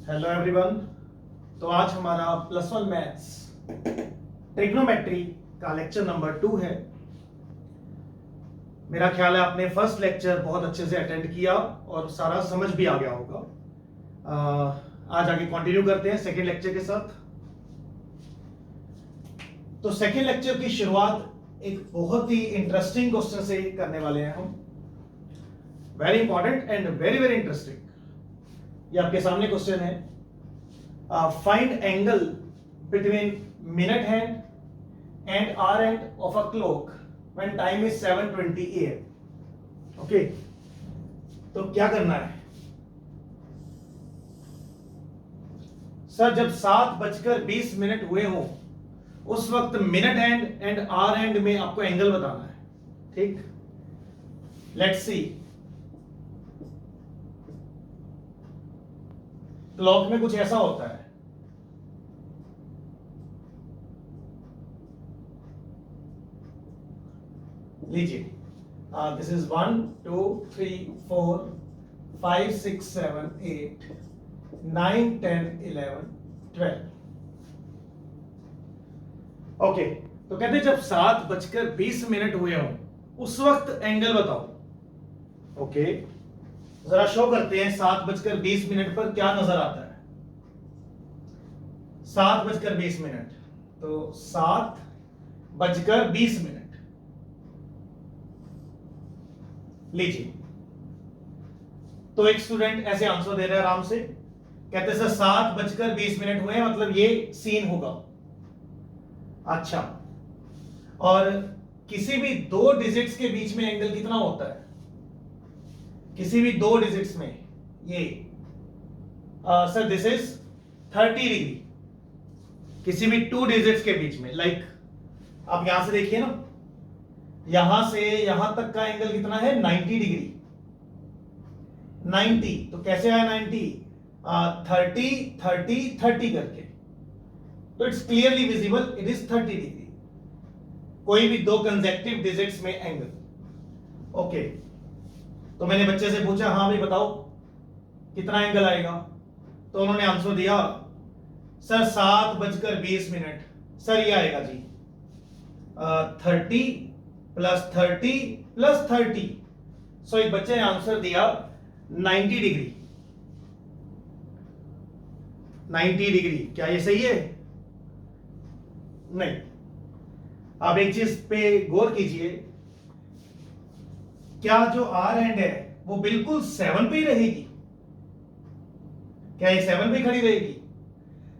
Hello everyone. तो आज हमारा +1 मैथ्स ट्रिग्नोमेट्री का लेक्चर नंबर 2 है। मेरा ख्याल है आपने फर्स्ट लेक्चर बहुत अच्छे से अटेंड किया और सारा समझ भी आ गया होगा। आज आगे कंटिन्यू करते हैं सेकेंड लेक्चर के साथ। तो सेकेंड लेक्चर की शुरुआत एक बहुत ही इंटरेस्टिंग क्वेश्चन से करने वाले हैं हम। Very important and very very interesting. ये आपके सामने क्वेश्चन है। Find angle between minute hand and our end of a clock when time is 7:20 AM। Okay, तो क्या करना है सर? जब 7:20 हुए हों उस वक्त minute hand and hour hand में आपको एंगल बताना है। ठीक, लेट्स सी। क्लॉक में कुछ ऐसा होता है, लीजिए, दिस इज 1 2 3 4 5 6 7 8 9 10 11 12। ओके, तो कहते हैं जब 7:20 हुए हों उस वक्त एंगल बताओ। ओके, जरा शो करते हैं 7:20 पर क्या नजर आता है। 7:20, तो 7:20। लीजिए, तो एक स्टूडेंट ऐसे आंसर दे रहा है आराम से, कहते सर 7:20 हुए, मतलब ये सीन होगा। अच्छा, और किसी भी दो डिजिट्स के बीच में एंगल कितना होता है? किसी भी दो डिजिट्स में ये सर दिस इज 30 डिग्री। किसी भी टू डिजिट्स के बीच में, लाइक आप यहां से देखिए ना, यहां से यहां तक का एंगल कितना है? 90 डिग्री। 90, तो कैसे आया 90? 30 30 30 करके, तो it's clearly visible, it is 30 degree. कोई भी दो कंसेक्टिव डिजिट्स में एंगल। ओके, तो मैंने बच्चे से पूछा, हाँ भाई बताओ कितना एंगल आएगा? तो उन्होंने आंसर दिया सर 7:20। सर ये आएगा जी 30 + 30 + 30। सो एक बच्चे ने आंसर दिया 90 डिग्री। 90 डिग्री, क्या ये सही है? नहीं। आप एक चीज पे गौर कीजिए, क्या जो आर एंड है वो बिल्कुल 7 पे ही रहेगी? क्या ये 7 पे खड़ी रहेगी?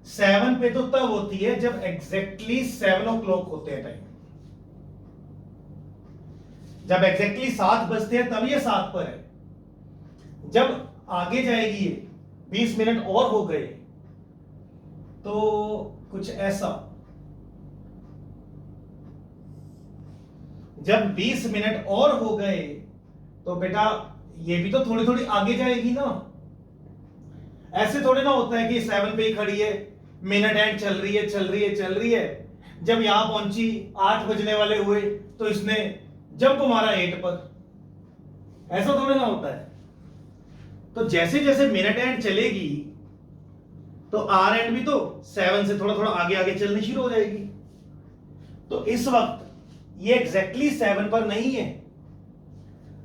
7 पे तो तब होती है जब एग्जैक्टली 7 o'clock होते हैं टाइम। जब एग्जैक्टली 7 बजते हैं तब ये 7 पर है। जब आगे जाएगी ये 20 मिनट और हो गए तो कुछ ऐसा, जब 20 मिनट और हो गए तो बेटा ये भी तो थोड़ी थोड़ी आगे जाएगी ना। ऐसे थोड़े ना होता है कि 7 पे ही खड़ी है, मिनट एंड चल रही है चल रही है चल रही है, जब यहां पहुंची 8 बजने वाले हुए तो इसने जंप मारा 8 पर। ऐसा थोड़े ना होता है। तो जैसे जैसे मिनट एंड चलेगी तो आर एंड भी तो 7 से थोड़ा थोड़ा आगे आगे चलनी शुरू हो जाएगी। तो इस वक्त ये एग्जैक्टली 7 पर नहीं है,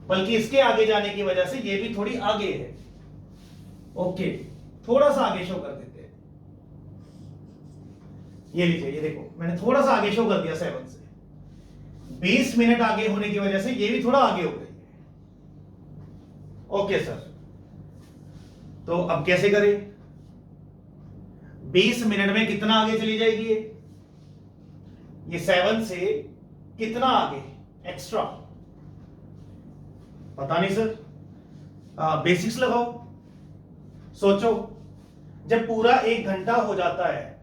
बल्कि इसके आगे जाने की वजह से ये भी थोड़ी आगे है। ओके, थोड़ा सा आगे शो कर देते हैं। ये लीजिए, ये देखो मैंने थोड़ा सा आगे शो कर दिया 7 से। 20 मिनट आगे होने की वजह से ये भी थोड़ा आगे हो गई है। ओके सर, तो अब कैसे करें? 20 मिनट में कितना आगे चली जाएगी ये 7 से कितना आगे एक्स्ट्रा? पता नहीं सर, बेसिक्स लगाओ, सोचो। जब पूरा 1 घंटा हो जाता है,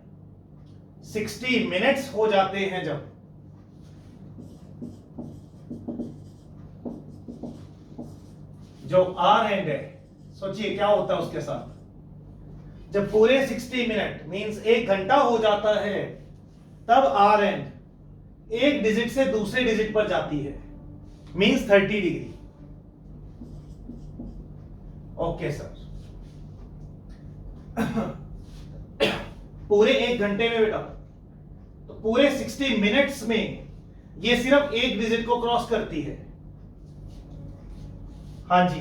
60 मिनट्स हो जाते हैं, जब जो आर एंड है, सोचिए क्या होता है उसके साथ। जब पूरे 60 मिनट मींस 1 घंटा हो जाता है, तब आर एंड एक डिजिट से दूसरे डिजिट पर जाती है, मींस 30 डिग्री। ओके सर, पूरे 1 घंटे में बेटा, तो पूरे 60 मिनट्स में ये सिर्फ एक डिजिट को क्रॉस करती है। हाँ जी,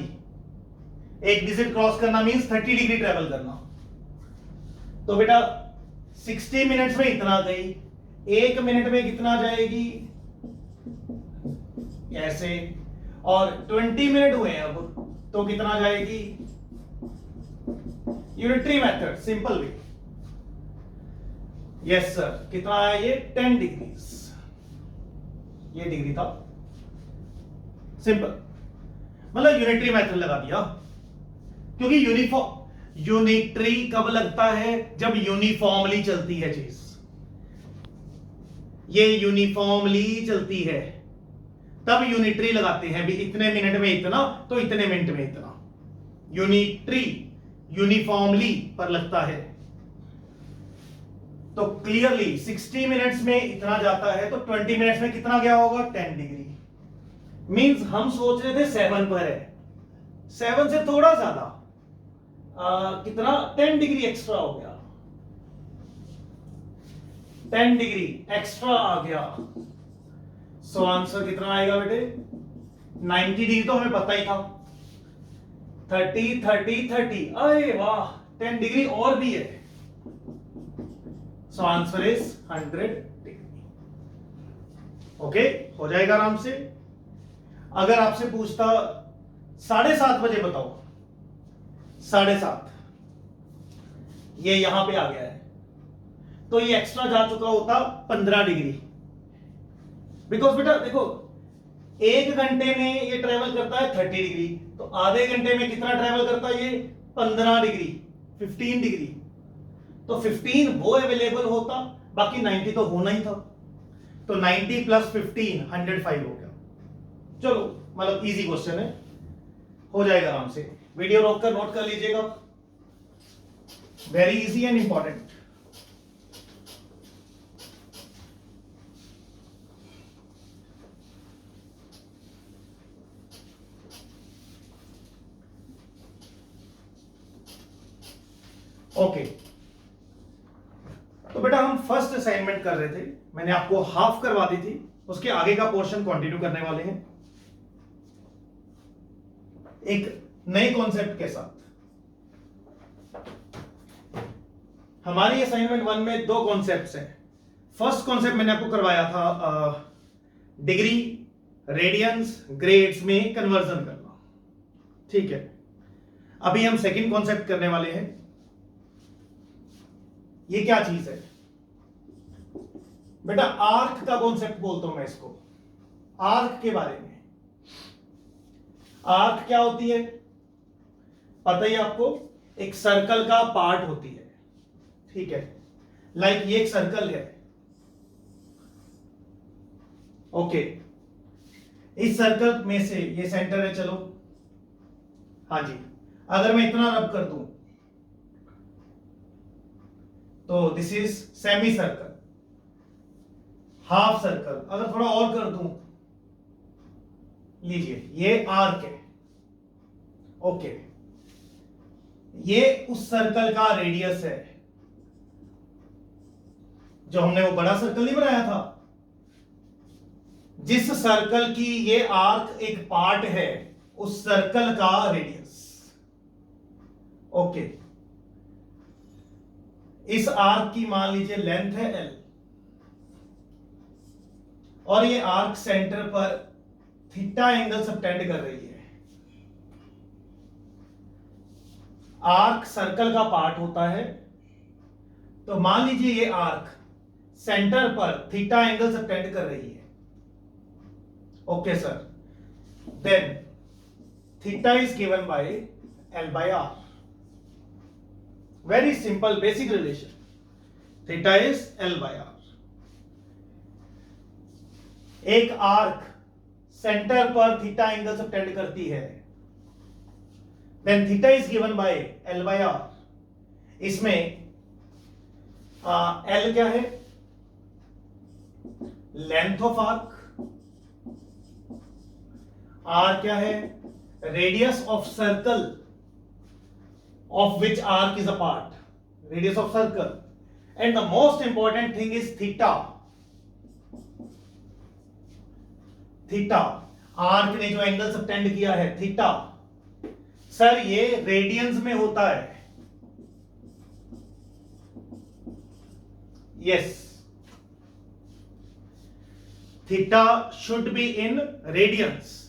एक डिजिट क्रॉस करना मींस 30 डिग्री ट्रेवल करना। तो बेटा 60 मिनट्स में इतना गई, 1 मिनट में कितना जाएगी ऐसे, और 20 मिनट हुए हैं अब, तो कितना जाएगी, unitary method simple way. Yes sir, कितना आया ये 10 डिग्रीज, ये डिग्री था, सिंपल, मतलब यूनिटरी मेथड लगा दिया। क्योंकि यूनिटरी कब लगता है, जब यूनिफॉर्मली चलती है चीज, ये यूनिफॉर्मली चलती है तब यूनिटरी लगाते हैं भी, इतने मिनट में इतना तो इतने मिनट में इतना। यूनिटरी यूनिफॉर्मली पर लगता है। तो क्लियरली 60 मिनट्स में इतना जाता है, तो 20 मिनट्स में कितना गया होगा 10 डिग्री। मींस हम सोच रहे थे 7 पर है, 7 से थोड़ा ज्यादा, कितना 10 डिग्री एक्स्ट्रा हो गया, 10 डिग्री एक्स्ट्रा आ गया। सो आंसर कितना आएगा बेटे 90 डिग्री, तो हमें पता ही था 30 30 30, अरे वाह 10 डिग्री और भी है। So answer is 100 degree. Okay, हो जाएगा आराम से। अगर आपसे पूछता 7:30 बजे बताओ, 7:30, ये यहां पे आ गया है, तो ये एक्स्ट्रा जा चुका होता 15 डिग्री। बिकॉज बेटा देखो 1 घंटे में ये ट्रेवल करता है 30 डिग्री, तो आधे घंटे में कितना ट्रेवल करता है ये 15 डिग्री, 15 डिग्री। तो 15 वो अवेलेबल होता, बाकी 90 तो होना ही था। तो 90 प्लस 15 105 हो गया। चलो मतलब इजी क्वेश्चन है, हो जाएगा आराम से। वीडियो रोककर नोट कर लीजिएगा, very easy and important. Okay, तो बेटा हम फर्स्ट असाइनमेंट कर रहे थे, मैंने आपको हाफ करवा दी थी, उसके आगे का पोर्शन कंटिन्यू करने वाले हैं एक नए कॉन्सेप्ट के साथ। हमारी असाइनमेंट 1 में 2 कॉन्सेप्ट्स हैं। फर्स्ट कॉन्सेप्ट मैंने आपको करवाया था डिग्री, रेडियंस, ग्रेड्स में कन्वर्जन करना, ठीक है। अभी हम सेकंड कॉन्सेप्ट करने वाले हैं। ये क्या चीज है बेटा, आर्क का कॉन्सेप्ट बोलता हूं मैं इसको, आर्क के बारे में। आर्क क्या होती है पता ही आपको, एक सर्कल का पार्ट होती है, ठीक है। लाइक ये एक सर्कल है, ओके। इस सर्कल में से ये सेंटर है, चलो हाँ जी। अगर मैं इतना रब कर दूं तो this is semi circle, half circle. अगर थोड़ा और कर दूं, लीजिए ये आर्क है, ओके। ये उस सर्कल का रेडियस है, जो हमने वो बड़ा सर्कल नहीं बनाया था, जिस सर्कल की ये आर्क एक पार्ट है, उस सर्कल का रेडियस, ओके। इस आर्क की मान लीजिए लेंथ है L, और ये आर्क सेंटर पर थीटा एंगल सबटेंड कर रही है। आर्क सर्कल का पार्ट होता है, तो मान लीजिए ये आर्क सेंटर पर थीटा एंगल सबटेंड कर रही है, okay sir. Then theta is given by L by R। Very simple basic relation. Theta is L by R. एक आर्क सेंटर पर थीटा एंगल सबटेंड करती है, then theta is given by L by R। इसमें L क्या है, length of arc, R क्या है, radius of circle of which arc is a part। Radius of circle, and the most important thing is theta. Theta, arc ने जो angle subtend किया है theta, sir ये रेडियंस में होता है। Yes, theta should be in radiance.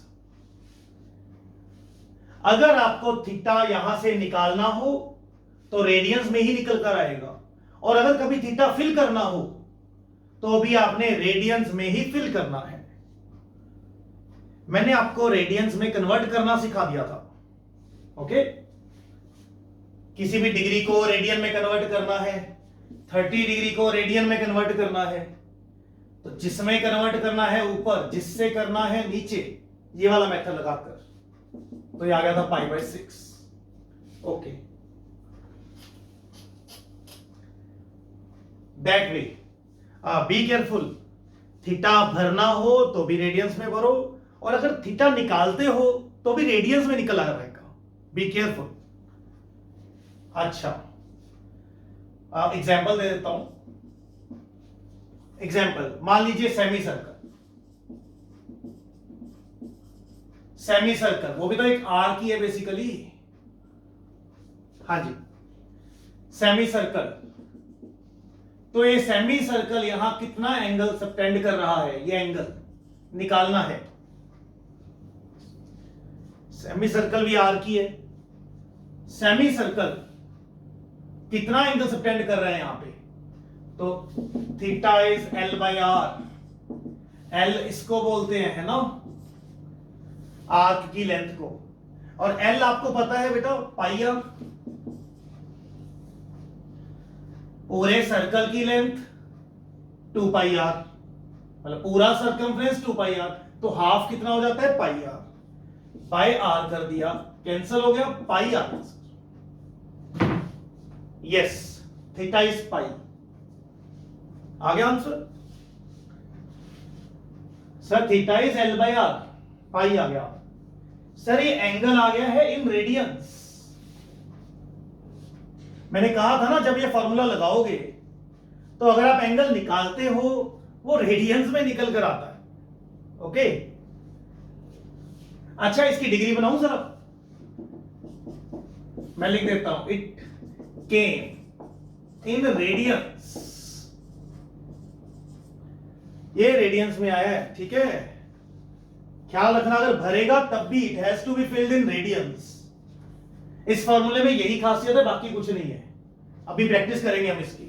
अगर आपको थीटा यहां से निकालना हो तो रेडियंस में ही निकल कर आएगा, और अगर कभी थीटा फिल करना हो तो भी आपने रेडियंस में ही फिल करना है। मैंने आपको रेडियंस में कन्वर्ट करना सिखा दिया था। ओके, किसी भी डिग्री को रेडियन में कन्वर्ट करना है, 30 डिग्री को रेडियन में कन्वर्ट करना है, तो जिसमें कन्वर्ट करना है ऊपर, जिससे करना है नीचे, ये वाला मेथड लगाकर, तो ये आ गया था π/6। Okay, that way be careful. Theta भरना हो तो भी रेडियंस में भरो, और अगर थीटा निकालते हो तो भी रेडियंस में निकल आ रहेगा। Be careful. अच्छा, एग्जाम्पल दे देता हूं। एग्जाम्पल मान लीजिए सेमी सर्कल, सेमी सर्कल वो भी तो एक आर्क ही है बेसिकली। हाँ जी, सेमी सर्कल। तो ये सेमी सर्कल यहां कितना एंगल सबटेंड कर रहा है, ये एंगल निकालना है। सेमी सर्कल भी आर्क ही है। सेमी सर्कल कितना एंगल सबटेंड कर रहे हैं यहां पे, तो थीटा इज L/R। L इसको बोलते हैं, है ना, आर्क की लेंथ को, और L आपको पता है बेटा πr। पूरे सर्कल की लेंथ 2πr, मतलब पूरा सर्कमफ्रेंस 2πr, तो हाफ कितना हो जाता है πr। बाय r कर दिया, कैंसिल हो गया, πr। Yes, theta is π। आ गया answer sir, theta is L/R, पाई आ गया। सर ये एंगल आ गया है इन रेडियंस। मैंने कहा था ना, जब ये फॉर्मूला लगाओगे तो अगर आप एंगल निकालते हो वो रेडियंस में निकल कर आता है। ओके, अच्छा इसकी डिग्री बनाऊं जरा, मैं लिख देता हूं, इट केम इन रेडियंस। ये रेडियंस में आया है, ठीक है। ख्याल रखना, अगर भरेगा तब भी it has to be filled in radians. इस फॉर्मूले में यही खासियत है, बाकी कुछ नहीं है। अभी प्रैक्टिस करेंगे हम इसकी।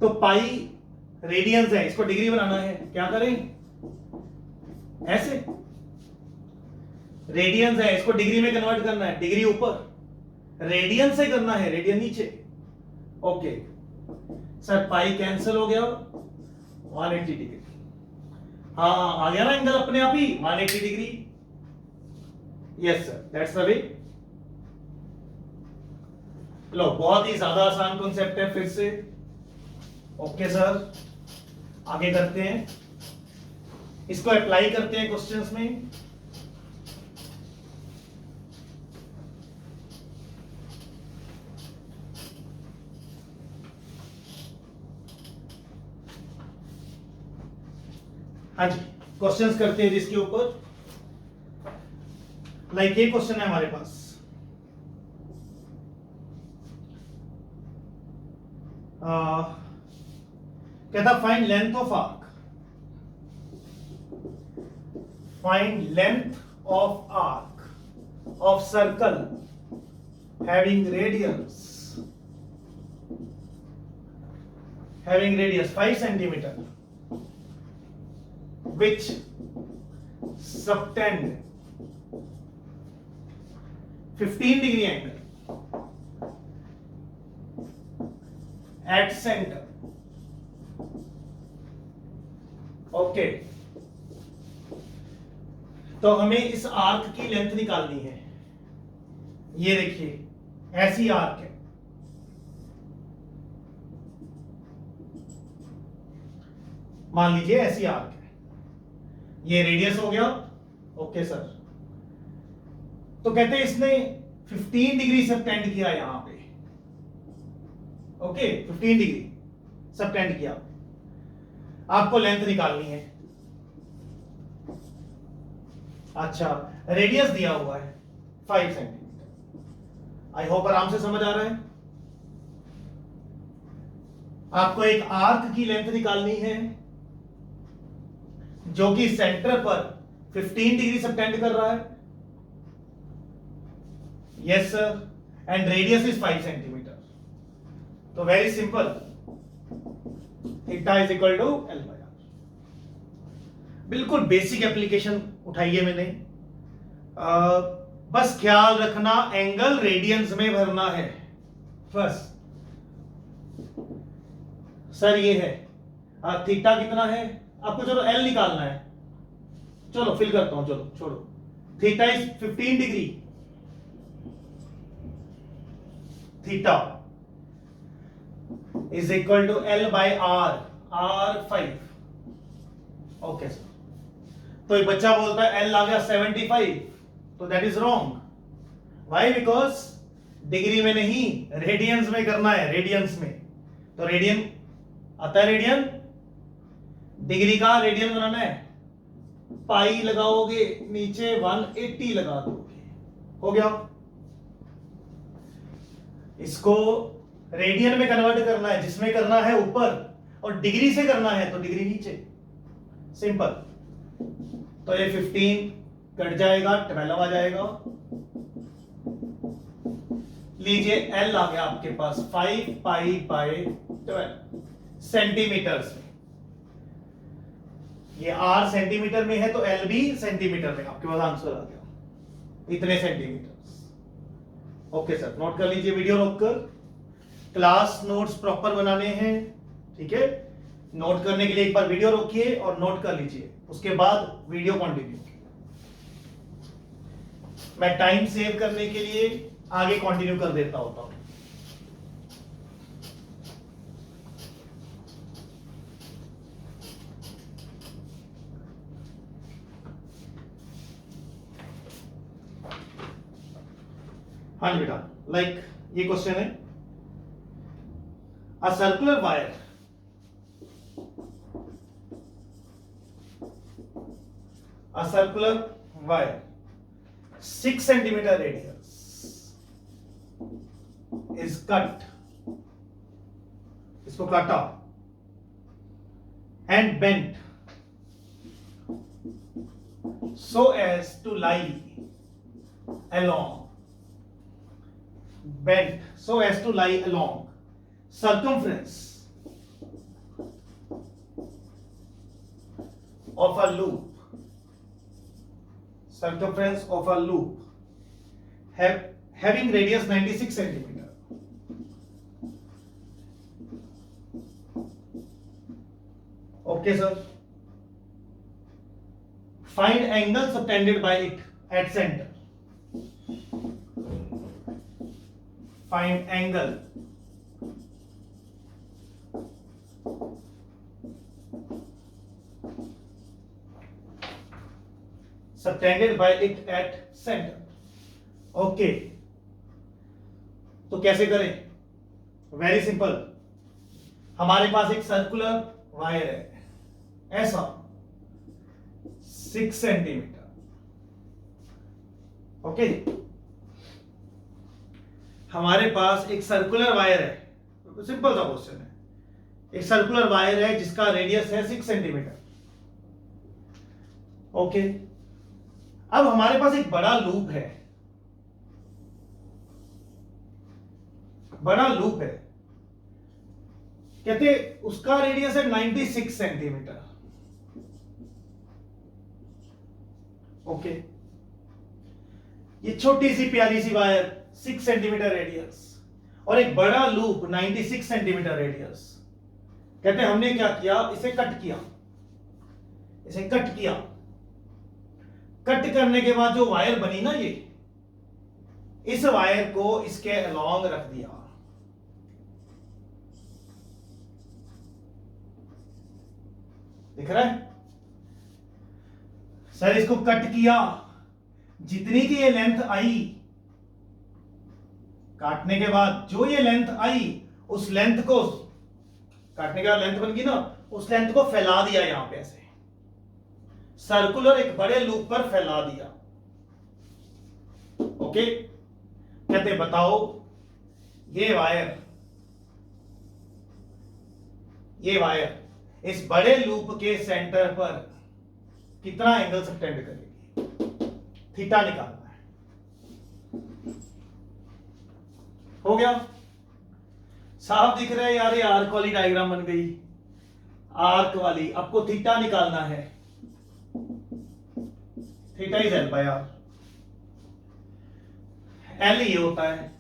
तो पाई रेडियंस है, इसको डिग्री बनाना है, क्या करें, ऐसे रेडियंस है, इसको डिग्री में कन्वर्ट करना है, डिग्री ऊपर, रेडियन से करना है, रेडियन नीचे। ओके सर, पाई कैंसिल हो गया, 180 डिग्री। हाँ, आ गया ना एंगल अपने आप ही 180 degree. Yes sir, that's the way. लो, बहुत ही ज्यादा आसान कॉन्सेप्ट है फिर से। ओके सर, आगे करते हैं, इसको अप्लाई करते हैं क्वेश्चंस में। हाँ जी, क्वेश्चंस करते हैं जिसके ऊपर, लाइक ये क्वेश्चन है हमारे पास। कहता find length of arc, find length of arc of circle having radius 5 centimeter which subtend 15 degree angle at center. Okay, तो हमें इस आर्क की लेंथ निकालनी है। ये देखिए, ऐसी आर्क है, मान लीजिए ऐसी आर्क है, ये रेडियस हो गया। ओके सर, तो कहते हैं इसने 15 डिग्री सबटेंड किया यहां पे, ओके 15 डिग्री सबटेंड किया, आपको लेंथ निकालनी है। अच्छा, रेडियस दिया हुआ है 5 सेंटीमीटर। आई होप आराम से समझ आ रहा है। आपको एक आर्क की लेंथ निकालनी है जो कि सेंटर पर 15 डिग्री सबटेंड कर रहा है। Yes sir, and radius is 5 centimetre. तो very simple, theta is equal to L by R. बिल्कुल बेसिक एप्लीकेशन उठाइए मैंने। बस ख्याल रखना एंगल रेडियंस में भरना है बस। सर ये है थीटा कितना है आपको, चलो एल निकालना है, चलो फिल करता हूं, चलो छोड़ो। Theta is 15 degree, theta is equal to L by R, R 5। Okay sir, तो एक बच्चा बोलता है एल आ गया 75, तो that is wrong. Why? Because degree में नहीं, रेडियंस में करना है, रेडियंस में। तो रेडियन आता है, रेडियन डिग्री का रेडियन बनाना है, पाई लगाओगे, नीचे 180 लगा दोगे, हो गया। इसको रेडियन में कन्वर्ट करना है, जिसमें करना है ऊपर, और डिग्री से करना है तो डिग्री नीचे, सिंपल। तो ये 15 कट जाएगा, 12 आ जाएगा। लीजिए एल आ गया आपके पास 5 पाई बाय 12 सेंटीमीटर्स में। ये आर सेंटीमीटर में है तो एल भी सेंटीमीटर में, आपके पास आंसर आ गया, इतने सेंटीमीटर। ओके सर, नोट कर लीजिए, वीडियो रोककर। क्लास नोट्स प्रॉपर बनाने हैं, ठीक है। नोट करने के लिए एक बार वीडियो रोकिए और नोट कर लीजिए, उसके बाद वीडियो कंटिन्यू। मैं टाइम सेव करने के लिए आगे कंटिन्यू कर देता होता हूं। हाँ जी बेटा, लाइक ये क्वेश्चन है, a circular wire circular wire 6 centimeter radius is cut, इसको काटा and bent so as to lie along, bent so as to lie along circumference of a loop, circumference of a loop having radius 96 centimeter. Okay sir, find angle subtended by it at center. Find angle subtended by it at center. Okay, तो कैसे करें? Very simple, हमारे पास एक circular wire है ऐसा 6 centimetre. Okay, हमारे पास एक circular wire है, सिंपल सा क्वेश्चन है। एक सर्कुलर वायर है जिसका रेडियस है 6 सेंटीमीटर। ओके, अब हमारे पास एक बड़ा लूप है, बड़ा लूप है, कहते उसका रेडियस है 96 सेंटीमीटर। ओके, ये छोटी सी प्यारी सी वायर 6 सेंटीमीटर रेडियस और एक बड़ा लूप 96 सेंटीमीटर रेडियस। कहते हैं हमने क्या किया, इसे कट किया, इसे कट किया। कट करने के बाद जो वायर बनी ना, ये इस वायर को इसके अलोंग रख दिया। दिख रहा है सर? इसको कट किया, जितनी की ये लेंथ आई, काटने के बाद जो ये लेंथ आई उस लेंथ को, काटने के बाद लेंथ बन गई ना, उस लेंथ को फैला दिया यहां पे ऐसे, सर्कुलर एक बड़े लूप पर फैला दिया। ओके, कहते बताओ ये वायर इस बड़े लूप के सेंटर पर कितना एंगल सबटेंड करेगी, थीटा निकालना है। हो गया, साफ दिख रहा है यार, ये आर्क वाली डायग्राम बन गई, आर्क वाली। आपको थीटा निकालना है, theta is L by R, L ये होता है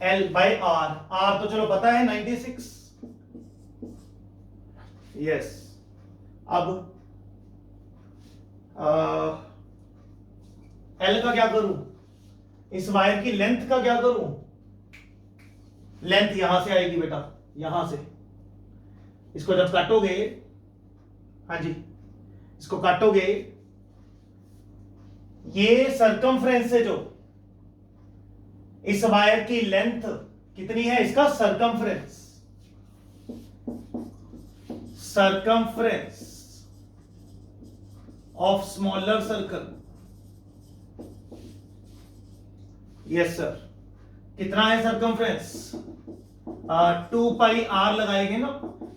एल बाय आर, आर तो चलो पता है 96। यस, अब एल का क्या करूं, इस वायर की लेंथ का क्या करूं, लेंथ यहां से आएगी बेटा, यहां से। इसको जब काटोगे, हाँ जी, इसको काटोगे, ये सरकमफ्रेंस है जो, इस वायर की लेंथ कितनी है, इसका circumference, circumference of smaller circle. Yes sir, कितना है सरकमफ्रेंस, 2 पाई आर लगाएंगे ना,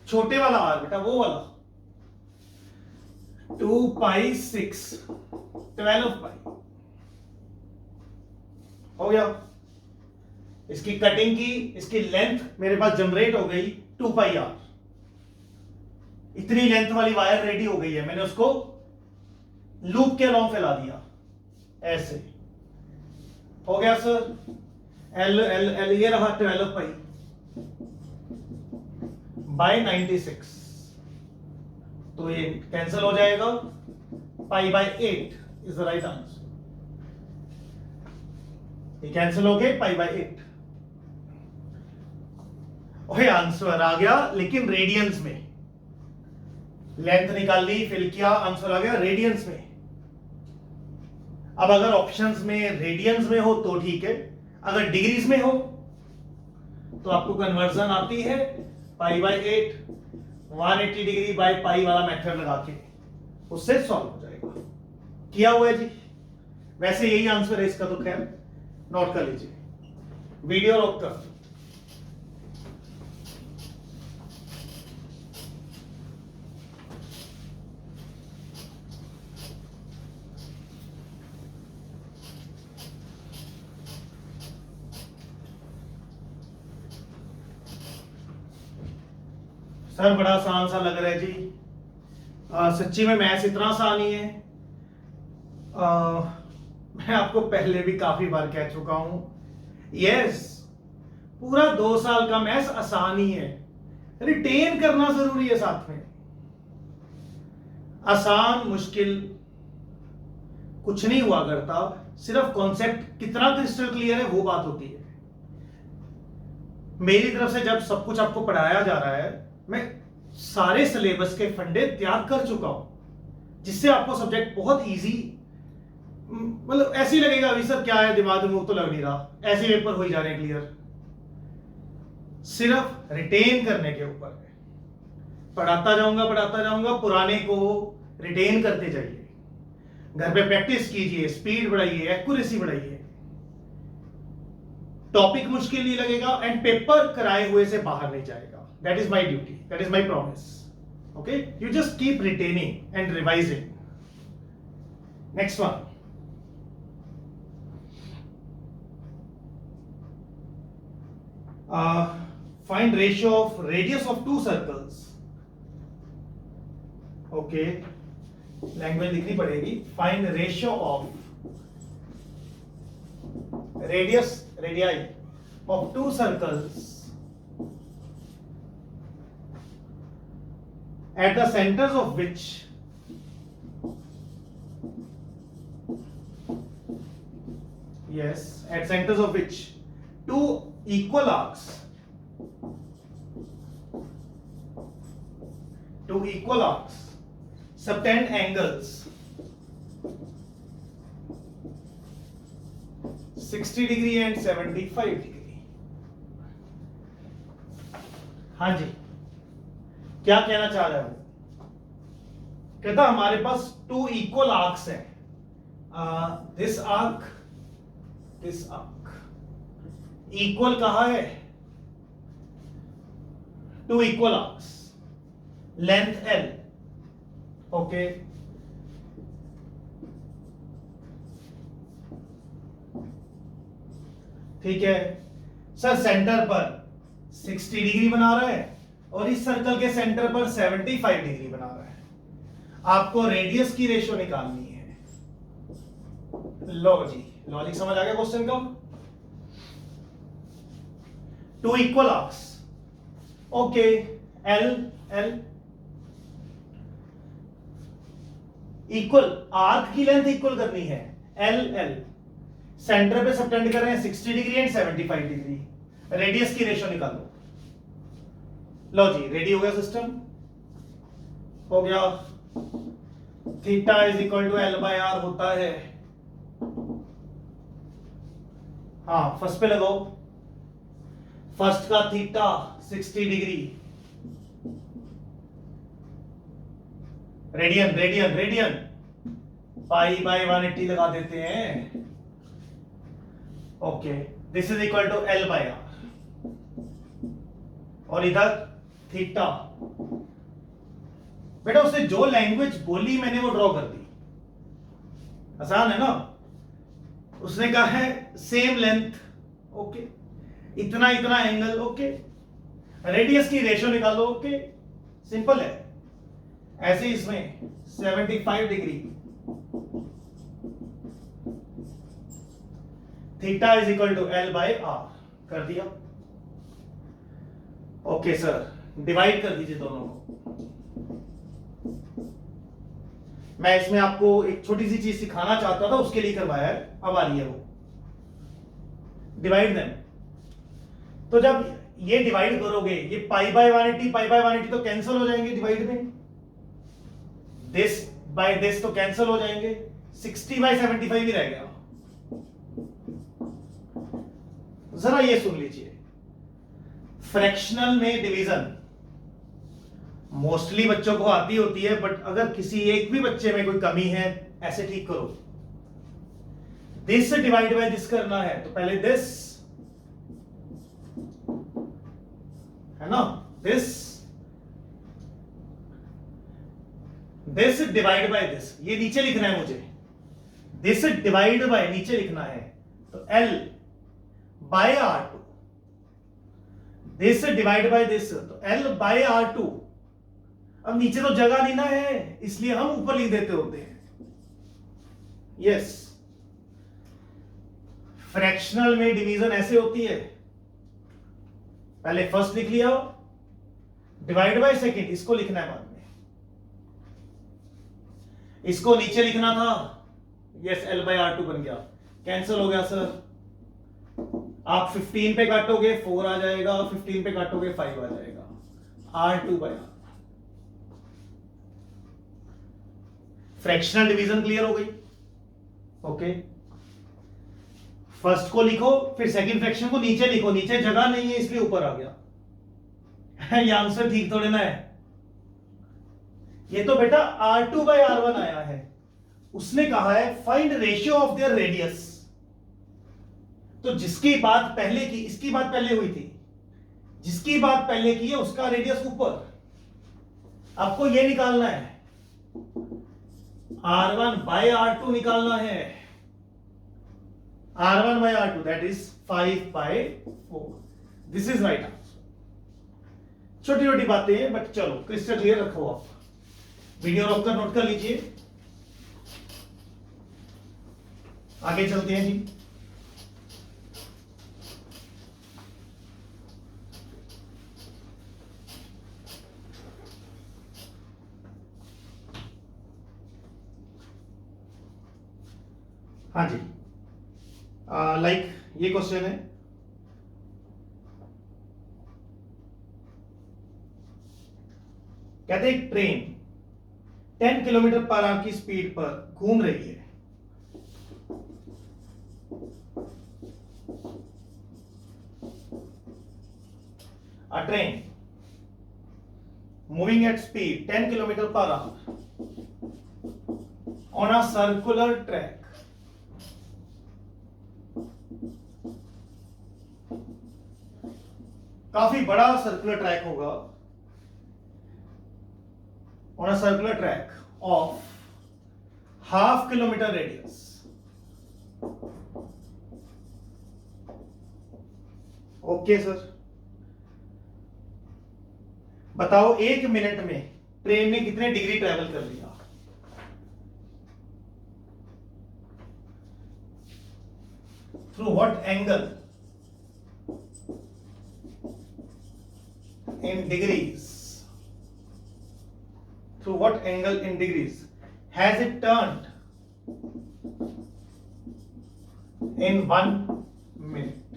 छोटे वाला आर बेटा, वो वाला 2 पाई 6 12 पाई। हो गया, इसकी कटिंग की, इसकी लेंथ मेरे पास जनरेट हो गई 2 पाई आर, इतनी लेंथ वाली वायर रेडी हो गई है, मैंने उसको लूप के अलॉन्ग फैला दिया ऐसे। हो गया सर, एल एल एल ये रहा 12 पाई बाय 96, तो ये कैंसिल हो जाएगा, pi by 8 is the right answer, ये कैंसिल हो गए, पाई बाय 8। ओहे आंसर आ गया, लेकिन रेडियंस में, लेंथ निकाल ली, फिल किया, आंसर आ गया रेडियंस में। अब अगर ऑप्शंस में रेडियंस में हो तो ठीक है, अगर डिग्रीज में हो तो आपको कन्वर्जन आती है, pi by 8 180 degree by pi वाला मेथड लगा के उससे सॉल्व हो जाएगा। किया हुआ है जी, वैसे यही आंसर है इसका, तो खैर नोट कर लीजिए, वीडियो रोक कर। सर बड़ा आसान सा लग रहा है जी, सच्ची में मैथ्स इतना आसान ही है। मैं आपको पहले भी काफी बार कह चुका हूं, यस पूरा 2 साल का मैथ्स आसान ही है, रिटेन करना जरूरी है साथ में। आसान मुश्किल कुछ नहीं हुआ करता, सिर्फ कॉन्सेप्ट कितना क्रिस्टल क्लियर है वो बात होती है। मेरी तरफ से जब सब कुछ आपको पढ़ाया जा रहा है, मैं सारे सिलेबस के फंडे तैयार कर चुका हूं, जिससे आपको सब्जेक्ट बहुत इजी, मतलब ऐसे ही लगेगा अभी सर क्या है दिमाग में, वो तो लग नहीं रहा, ऐसे पेपर हो ही जा रहे हैं क्लियर। सिर्फ रिटेन करने के ऊपर है, पढ़ाता जाऊंगा, पुराने को रिटेन करते जाइए, घर पे प्रैक्टिस कीजिए, स्पीड बढ़ाइए, एक्यूरेसी बढ़ाइए, टॉपिक मुश्किल नहीं लगेगा एंड पेपर कराए हुए से बाहर नहीं जाएगा। That is my duty, that is my promise. Okay, you just keep retaining and revising. Next one. Find ratio of radius of 2 circles. Okay, language लिखनी पड़ेगी। Find ratio of radii of 2 circles at the centers of which two equal arcs subtend angles 60 degree and 75 degree. हाँ जी, क्या कहना चाह रहा है वो? कहता हमारे पास टू इक्वल आर्क्स है, this arc, this arc equal कहा है, two equal arcs, length L, okay. ठीक है सर, सेंटर पर 60 डिग्री बना रहा है और इस सर्कल के सेंटर पर 75 डिग्री बना रहा है। आपको रेडियस की रेशियो निकालनी है। लो जी, लॉजिक समझ आ गया क्वेश्चन का? Two equal arcs, okay, L L equal, arc की लेंथ इक्वल करनी है, L L, सेंटर पे सबटेंड कर रहे हैं 60 डिग्री एंड 75 डिग्री, रेडियस की रेशियो निकालो। लो जी, रेडी हो गया सिस्टम, हो गया। Theta is equal to L by R होता है, हाँ फर्स्ट पे लगाओ, फर्स्ट का theta 60 degree, radian radian radian, pi by 180 लगा देते हैं, okay. This is equal to L by R, और इधर थीटा। बेटा उसने जो लैंग्वेज बोली मैंने वो ड्रॉ कर दी, आसान है ना। उसने कहा है सेम लेंथ, ओके, इतना इतना एंगल, ओके, रेडियस की रेशियो निकालो, ओके, सिंपल है। ऐसे इसमें 75 degree, theta is equal to L by R कर दिया, ओके सर, डिवाइड कर दीजिए दोनों को। मैं इसमें आपको एक छोटी सी चीज सिखाना चाहता था, उसके लिए करवाया है, अब आ रही है वो, डिवाइड देम। तो जब ये डिवाइड करोगे, ये पाई बाय 180 तो कैंसिल हो जाएंगे डिवाइड में, दिस बाय दिस तो कैंसिल हो जाएंगे, 60 बाय 75 ही रह गया। जरा ये सुन लीजिए, फ्रैक्शनल में डिवीजन मोस्टली बच्चों को आती होती है, बट अगर किसी एक भी बच्चे में कोई कमी है, ऐसे ठीक करो, दिस से डिवाइड बाय दिस करना है तो पहले दिस, है ना, दिस डिवाइड बाय दिस, ये नीचे लिखना है मुझे, दिस डिवाइड बाय नीचे लिखना है, तो L by R2, this divide by this, तो L बाय R2। अब नीचे तो जगह नहीं ना है, इसलिए हम ऊपर लिख देते होते हैं, यस। फ्रैक्शनल में डिवीजन ऐसे होती है, पहले फर्स्ट लिख लिया, डिवाइड बाय सेकंड, इसको लिखना है बाद में, इसको नीचे लिखना था, यस, L बाय R2 बन गया, कैंसिल हो गया सर। आप 15 पे काटोगे 4 आ जाएगा, 15 पे काटोगे 5 आ जाएगा, R2 by R। Fractional division clear हो गई, ओके। फर्स्ट को लिखो, फिर सेकंड फ्रैक्शन को नीचे लिखो, नीचे जगह नहीं है इसलिए ऊपर आ गया। ये आंसर ठीक थोड़े ना है, ये तो बेटा R2 बाय R1 आया है। उसने कहा है find ratio of their radius, तो जिसकी बात पहले की, इसकी बात पहले हुई थी, जिसकी बात पहले की है उसका रेडियस ऊपर, आपको ये निकालना है, R1 बाय R2 निकालना है, R1 by R2 that is 5 by 4, this is right answer. छोटी छोटी बातें हैं बट चलो क्रिस्टल क्लियर रखो, आप वीडियो रोककर नोट कर लीजिए, आगे चलते हैं जी। हाँ जी, लाइक ये क्वेश्चन है, कहते एक ट्रेन 10 किलोमीटर पर आवर की स्पीड पर घूम रही है, a train moving at speed 10 kilometer per hour on a circular track. काफी बड़ा सर्कुलर ट्रैक होगा, on a circular track of half kilometer radius. Okay sir, बताओ 1 मिनट में ट्रेन ने कितने डिग्री ट्रेवल कर लिया? Through what angle in degrees, through what angle in degrees has it turned in 1 minute?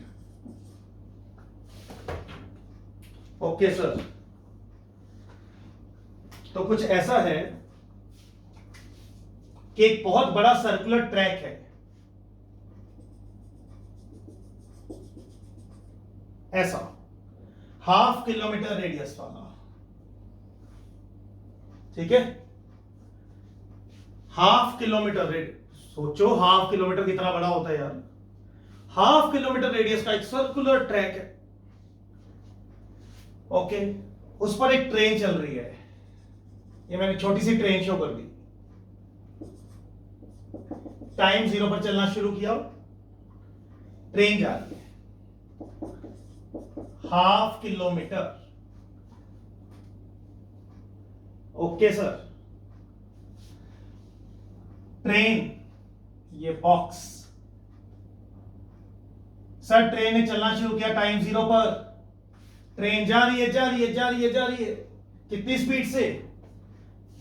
Okay sir, तो कुछ ऐसा है कि एक बहुत बड़ा सर्कुलर ट्रैक है, ऐसा 1/2 किलोमीटर रेडियस वाला, ठीक है? 1/2 किलोमीटर रेडियस, सोचो 1/2 किलोमीटर कितना बड़ा होता है यार। 1/2 किलोमीटर रेडियस का एक सर्कुलर ट्रैक है, ओके। उस पर एक ट्रेन चल रही है, ये मैंने छोटी सी ट्रेन शो कर दी। टाइम 0 पर चलना शुरू किया, ट्रेन जा रही है 1/2 किलोमीटर, ओके सर। ट्रेन, ये बॉक्स, सर ट्रेन ने चलना शुरू किया टाइम 0 पर, ट्रेन जा रही है, जा रही है, जा रही है, जा रही है, कितनी स्पीड से?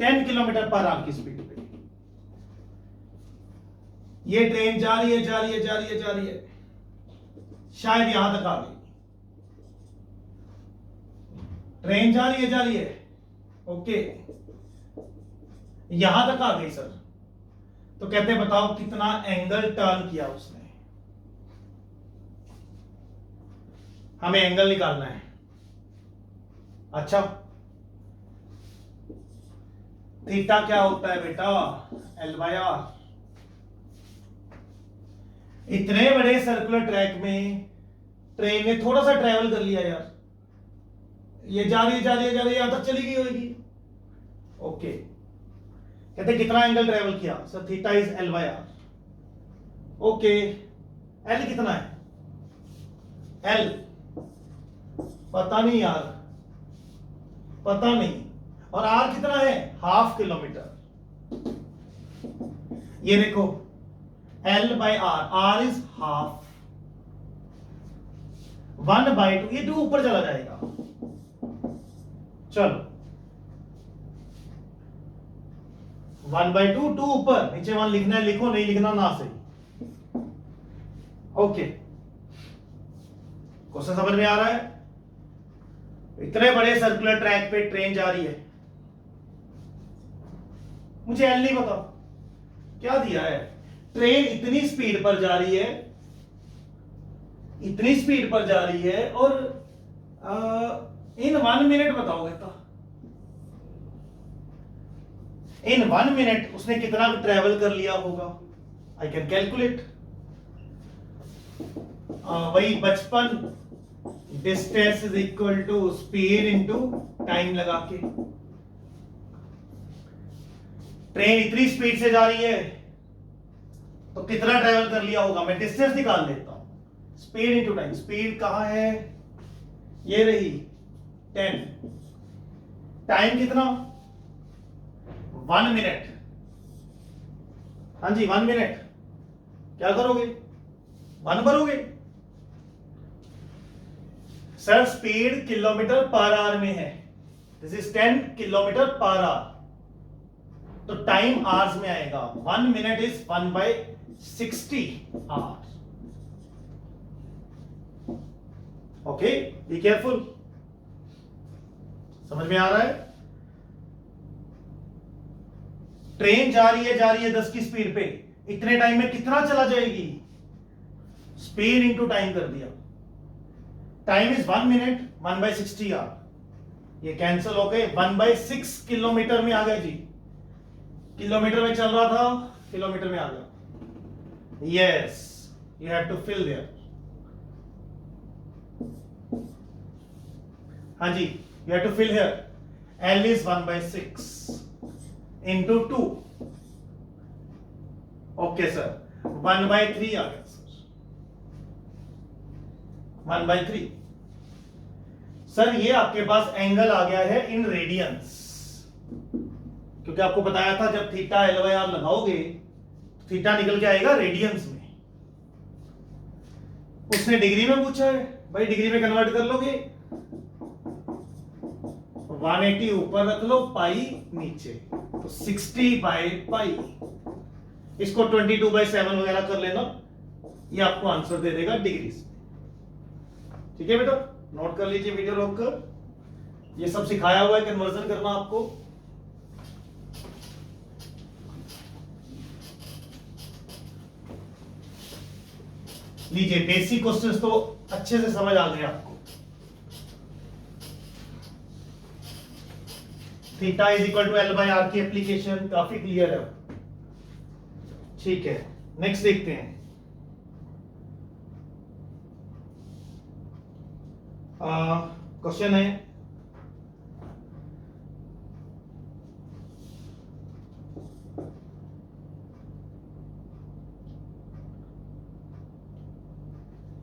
10 किलोमीटर पर आवर की स्पीड पे ये ट्रेन जा रही है, जा रही है, जा रही है, जा रही है, शायद यहां तक आ गई। ट्रेन जा रही है, जा रही है, ओके, यहां तक आ गई सर। तो कहते हैं बताओ कितना एंगल टर्न किया उसने? हमें एंगल निकालना है। अच्छा, थीटा क्या होता है बेटा? L/R। इतने बड़े सर्कुलर ट्रैक में ट्रेन ने थोड़ा सा ट्रेवल कर लिया यार, ये जा रही है, जा रही है, जा रही है, यहां तक चली गई होगी, ओके। कहते कितना एंगल ट्रेवल किया? Sir theta is L/R, okay. L कितना है? L पता नहीं यार, पता नहीं। और R कितना है? 1/2 किलोमीटर। ये देखो L/R, R इज 1/2, 1/2, ये 2 ऊपर चला जाएगा। चलो 1/2, 2 ऊपर, नीचे 1 लिखना है लिखो, नहीं लिखना ना सही, ओके। क्वेश्चन समझ में आ रहा है? इतने बड़े सर्कुलर ट्रैक पे ट्रेन जा रही है, मुझे एल नहीं पता क्या दिया है। ट्रेन इतनी स्पीड पर जा रही है, इतनी स्पीड पर जा रही है, और इन 1 मिनट बताओ बेटा, इन 1 मिनट उसने कितना ट्रेवल कर लिया होगा? I can calculate. वही बचपन, distance is equal to speed into time लगा के। ट्रेन इतनी स्पीड से जा रही है तो कितना ट्रेवल कर लिया होगा? मैं डिस्टेंस निकाल लेता हूं, स्पीड इनटू टाइम। स्पीड कहां है? ये रही 10, टाइम कितना? 1 मिनट। हाँ जी 1 मिनट। क्या करोगे? 1 भरोगे? Sir speed kilometre per hour में है, this is 10 kilometre per hour, तो टाइम आवर्स में आएगा। 1 minute is 1/60 hours, okay. Be careful, समझ में आ रहा है? ट्रेन जा रही है 10 की स्पीड पे, इतने टाइम में कितना चला जाएगी? स्पीड इंटू टाइम कर दिया, टाइम इज 1 मिनट, 1/60 आवर, ये कैंसिल हो गए, 1/6 किलोमीटर में आ गया जी। किलोमीटर में चल रहा था, किलोमीटर में आ गया। Yes, you have to fill there. हाँ जी, you have to fill here. L is 1/6 into 2. Okay sir, 1/3 आ गया सर, 1/3। सर ये आपके पास एंगल आ गया है इन रेडियंस, क्योंकि आपको बताया था जब थीटा LR लगाओगे थीटा निकल के आएगा रेडियंस में। उसने डिग्री में पूछा है, भाई डिग्री में कन्वर्ट कर लोगे, 180 ऊपर रख लो, पाई नीचे, तो 60/पाई। इसको 22/7 वगैरह कर लेना, ये आपको आंसर दे देगा डिग्री से। ठीक है बेटा, नोट कर लीजिए वीडियो रोककर, ये सब सिखाया हुआ है कन्वर्जन करना आपको। लीजिए, बेसिक क्वेश्चंस तो अच्छे से समझ आ गए आपको। Theta is equal to L/R की एप्लीकेशन काफी क्लियर है। ठीक है, नेक्स्ट देखते हैं। क्वेश्चन है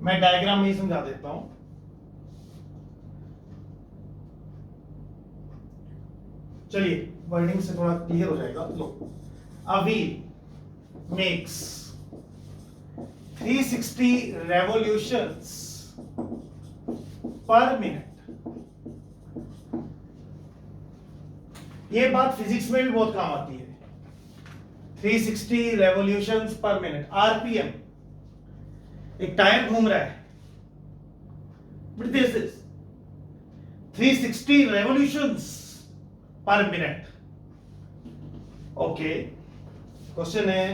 मैं डायग्राम में ही समझा देता हूं। चलिए, वर्डिंग से थोड़ा क्लियर हो जाएगा। लो, a wheel makes 360 revolutions per minute। ये बात फिजिक्स में भी बहुत काम आती है। 360 revolutions per minute, RPM। एक टायर घूम रहा है, but this is 360 revolutions per minute। Okay, question है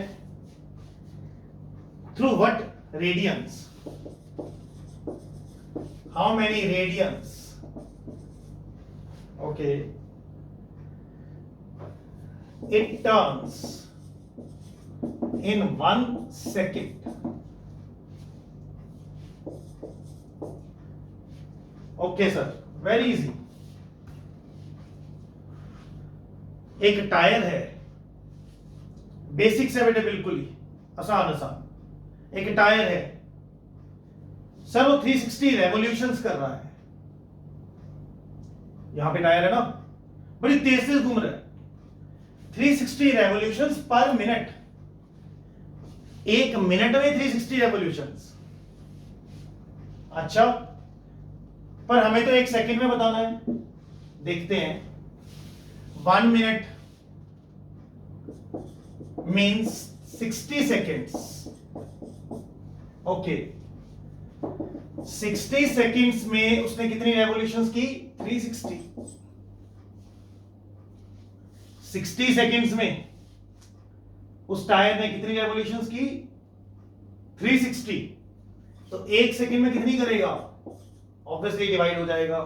through what radians, how many radians. Okay, it turns in 1 second। Okay sir, very easy. एक टायर है, बेसिक से बेटे बिल्कुल ही आसान आसान। एक टायर है सर, वो 360 रेवोल्यूशंस कर रहा है। यहां पे टायर है ना, बड़ी तेज से घूम रहा है, 360 रेवोल्यूशंस पर मिनट। एक मिनट में 360 रेवोल्यूशंस। अच्छा, पर हमें तो एक सेकंड में बताना है। देखते हैं, 1 minute means 60 seconds। Okay, 60 seconds में उसने कितनी रेवोल्यूशंस की? 360। 60 seconds में उस टायर ने कितनी रेवोल्यूशंस की? 360। तो एक सेकंड में कितनी करेगा? ऑब्वियसली डिवाइड हो जाएगा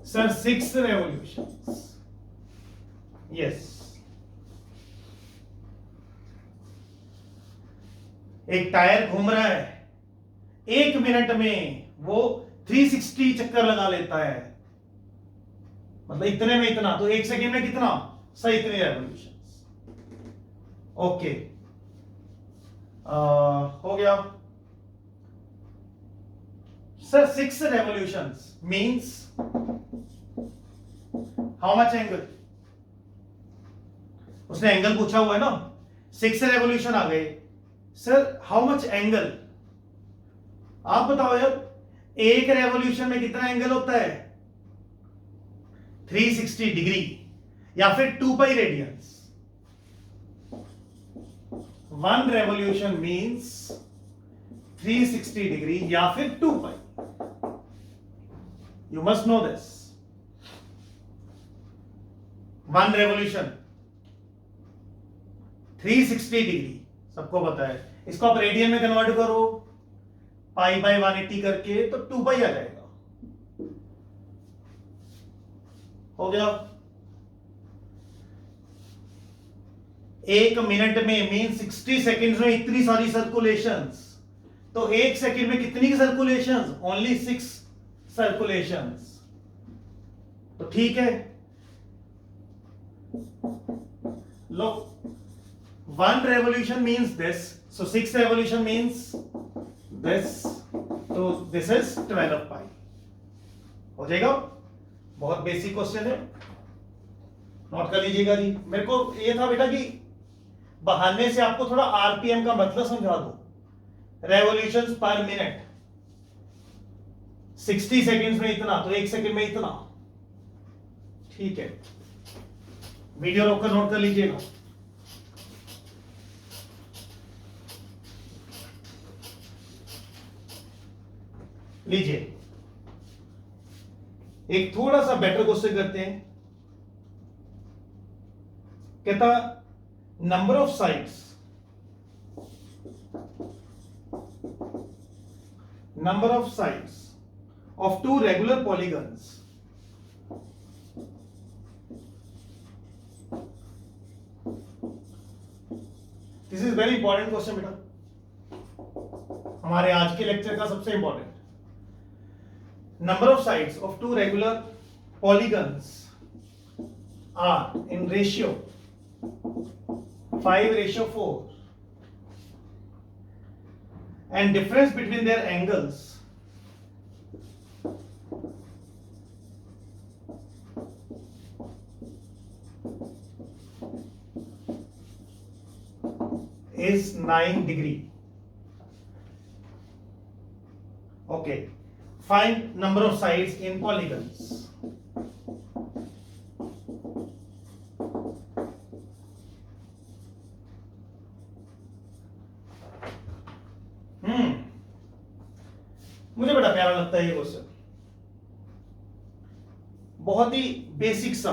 सर, 6 रेवोल्यूशंस। यस, एक टायर घूम रहा है, 1 मिनट में वो 360 चक्कर लगा लेता है, मतलब इतने में इतना, तो 1 सेकंड में कितना? सर इतने रेवोल्यूशंस। ओके, हो गया sir. 6 revolutions means how much angle? उसने एंगल पूछा हुआ है ना, 6 रेवोल्यूशन आ गए सर, हाउ मच एंगल? आप बताओ यार, एक रेवोल्यूशन में कितना एंगल होता है? 360 डिग्री या फिर 2 pi radians. 1 revolution means 360 degree या फिर 2 pi. You must know this. 1 revolution 360 degree, सबको पता है। इसको आप रेडियन में कन्वर्ट करो, पाई बाय 180 करके, तो 2 पाई आ जाएगा। हो गया। 1 मिनट में मीन 60 सेकेंड्स में इतनी सारी सर्कुलेशंस, तो 1 सेकेंड में कितनी की सर्कुलेशंस? Only 6 circulations. तो ठीक है, लो 1 revolution means this, so 6 revolution means this, so this is 12 pi। हो जाएगा। बहुत बेसिक क्वेश्चन है, नोट कर लीजिएगा जी। मेरे को ये था बेटा कि बहाने से आपको थोड़ा आरपीएम का मतलब समझा दो, रेवोल्यूशंस पर मिनट, 60 सेकेंड्स में इतना, तो 1 सेकेंड में इतना। ठीक है, वीडियो रोककर नोट कर लीजिएगा। लीजिए, एक थोड़ा सा बेटर क्वेश्चन करते हैं। कहता number of sides, number of sides of 2 regular polygons this is very important question बेटा, हमारे आज के लेक्चर का सबसे important. number of sides of 2 regular polygons are in ratio 5:4 and difference between their angles is 9 degree. Okay, find number of sides in polygons. मुझे बड़ा प्यारा लगता है ये क्वेश्चन, बहुत ही बेसिक सा।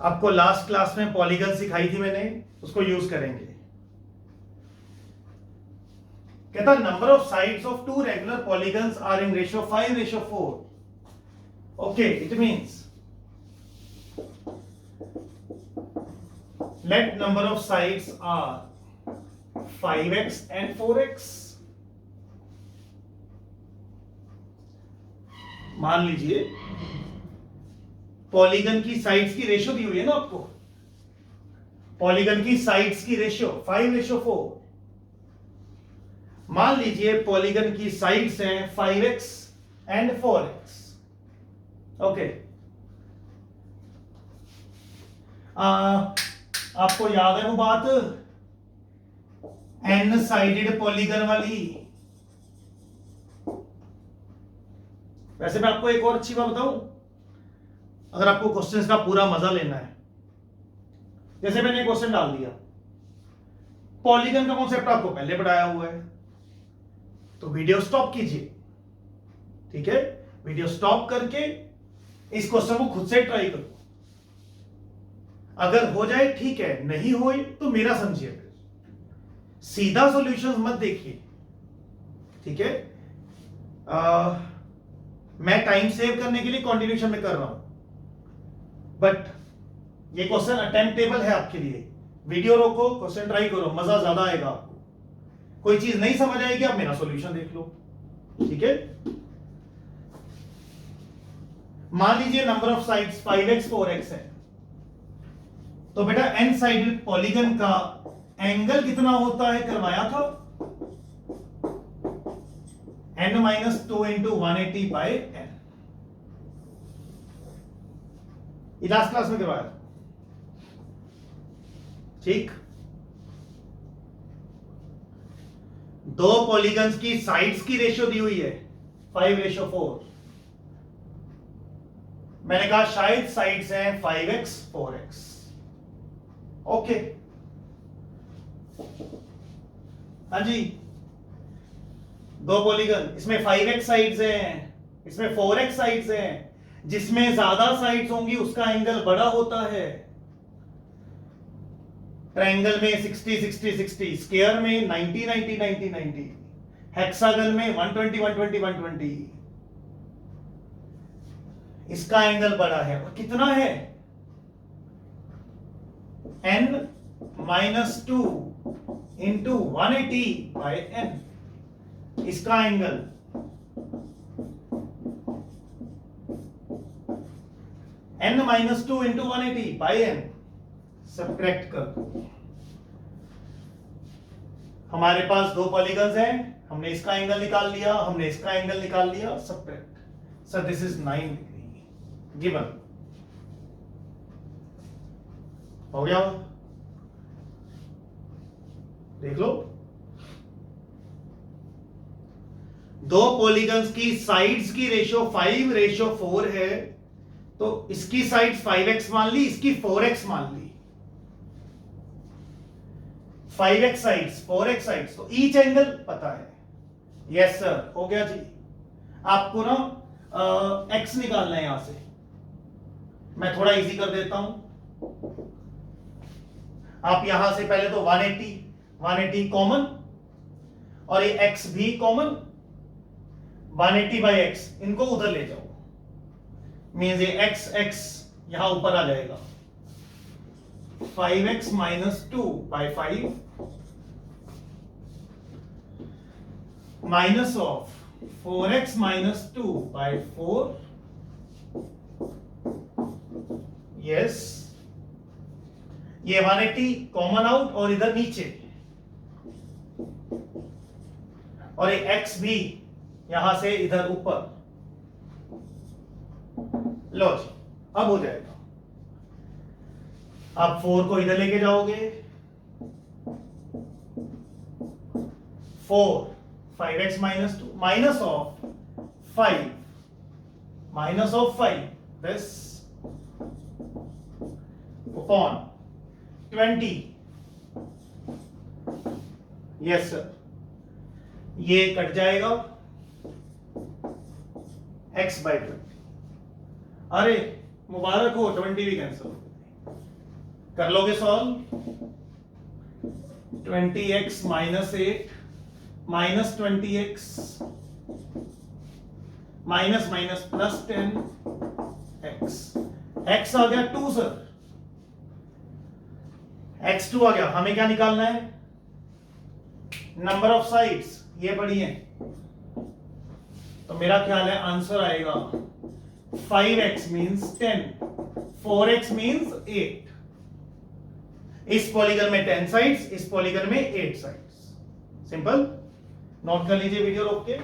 आपको लास्ट क्लास में पॉलीगन सिखाई थी मैंने, उसको यूज करेंगे। कहता number of sides of 2 regular polygons are in ratio 5:4। Okay, it means let number of sides are 5x and 4x। मान लीजिए पॉलीगन की साइड्स की रेशियो दी हुई है ना आपको, पॉलीगन की साइड्स की रेशियो 5:4। मान लीजिए पॉलीगन की साइड्स हैं 5x and 4x। ओके, आपको याद है वो बात n साइडेड पॉलीगन वाली? वैसे मैं आपको एक और अच्छी बात बताऊं, अगर आपको क्वेश्चंस का पूरा मजा लेना है, जैसे मैंने क्वेश्चन डाल दिया, पॉलीगन का कॉन्सेप्ट आपको पहले पढ़ाया हुआ है, तो वीडियो स्टॉप कीजिए। ठीक है, वीडियो स्टॉप करके इस क्वेश्चन को खुद से ट्राई करो। अगर हो जाए ठीक है, नहीं हो तो मेरा समझिए, फिर सीधा सॉल्यूशंस मत देखिए। ठीक है, मैं टाइम सेव करने के लिए कंटिन्यूएशन में कर रहा हूं, बट ये क्वेश्चन अटेम्प्टेबल है आपके लिए। वीडियो रोको, क्वेश्चन ट्राई करो, मजा ज्यादा आएगा आपको। कोई चीज नहीं समझ आएगी, आप मेरा सॉल्यूशन देख लो। ठीक है, मान लीजिए number of sides 5x 4x है, तो बेटा n साइडेड पॉलीगन का एंगल कितना होता है करवाया था, n-2 into 180 by n। ये लास्ट क्लास में करवाया। ठीक, दो पॉलीगन्स की साइड्स की रेशियो दी हुई है 5:4। मैंने कहा शायद साइड्स हैं 5x 4x। ओके, हाँ जी, दो पॉलीगन, इसमें 5x साइड्स हैं, इसमें 4x साइड्स हैं। जिसमें ज्यादा साइड्स होंगी उसका एंगल बड़ा होता है। ट्रायंगल में 60 60 60, स्क्वायर में 90 90 90 90, हेक्सागन में 120 120 120। इसका एंगल बड़ा है, और कितना है, n minus two into 180 by n। इसका angle n minus two into 180 by n। Subtract कर, हमारे पास दो पॉलीगन्स हैं, हमने इसका एंगल निकाल लिया, हमने इसका एंगल निकाल लिया, subtract. Sir this is 9 degree given. हो गया, देख लो, दो पॉलीगन्स की साइड्स की रेशियो 5:4 है, तो इसकी साइड 5x मान ली, इसकी 4x मान ली। 5x साइड्स 4x साइड्स, तो ईच एंगल पता है। यस सर, हो गया जी। आपको ना x निकालना है यहां से, मैं थोड़ा इजी कर देता हूं। आप यहां से पहले तो 180 कॉमन, और ये x भी कॉमन, 180 बाई x, इनको उधर ले जाओ, मीन्स ये x यहां ऊपर आ जाएगा। 5x minus 2 by 5 minus of 4x minus 2 by 4। Yes, ये 180 कॉमन आउट, और इधर नीचे, और ये x भी यहां से इधर ऊपर। लो जी, अब हो जाएगा। आप 4 को इधर लेके जाओगे, 4 5x minus 2 minus of 5 this upon 20। Yes sir, ये कट जाएगा, x बाई 20। अरे मुबारक हो, 20 भी कैंसिल हो, कर लोगे solve. 20x minus 8 minus 20x minus minus plus 10x, x आ गया 2 सर, x2 आ गया। हमें क्या निकालना है, नंबर ऑफ साइड्स, ये पढ़िए। तो मेरा ख्याल है आंसर आएगा 5x मीन्स 10, 4x मीन्स 8। इस पॉलीगन में 10 साइड्स, इस पॉलीगन में 8 साइड्स। सिंपल, नोट कर लीजिए वीडियो रोक के,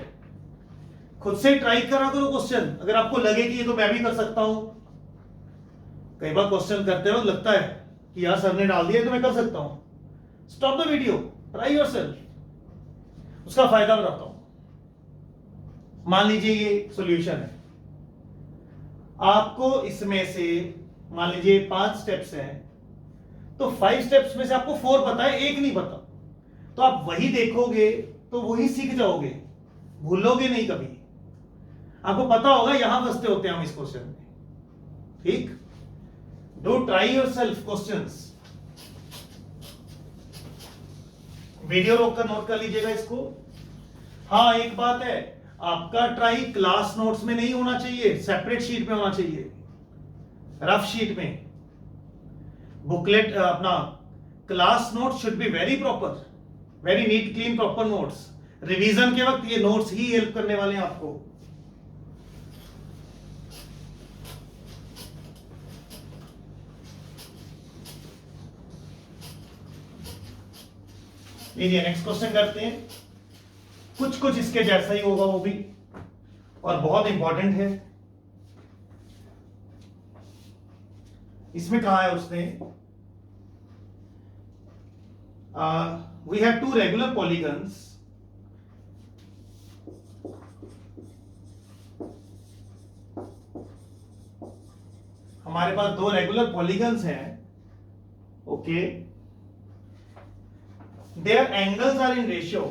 खुद से ट्राई करा करो क्वेश्चन। अगर आपको लगे कि ये तो मैं भी कर सकता हूं, कई बार क्वेश्चन करते वक्त लगता है कि यार सर ने डाल दिया तो मैं कर सकता हूं, stop the video, try yourself. उसका फायदा बताता हूं। मान लीजिए ये सॉल्यूशन है, आपको इसमें से मान लीजिए 5 स्टेप्स हैं, तो 5 स्टेप्स में से आपको 4 पता है, 1 नहीं पता, तो आप वही देखोगे तो वही सीख जाओगे, भूलोगे नहीं कभी। आपको पता होगा यहां फंसते होते हैं हम इस क्वेश्चन में। ठीक, do try yourself questions. Video रोककर नोट कर लीजिएगा इसको। हाँ, एक बात है, आपका ट्राई क्लास नोट्स में नहीं होना चाहिए, सेपरेट शीट में होना चाहिए, रफ शीट में। बुकलेट अपना class note should be very proper, very neat clean proper notes. Revision के वक्त ये नोट्स ही हेल्प करने वाले हैं आपको। लीजिए नेक्स्ट क्वेश्चन करते हैं। कुछ इसके जैसा ही होगा वो भी, और बहुत इंपॉर्टेंट है। इसमें कहा है उसने, we have two regular polygons हमारे पास दो रेगुलर पॉलीगन्स हैं, okay, their angles are in ratio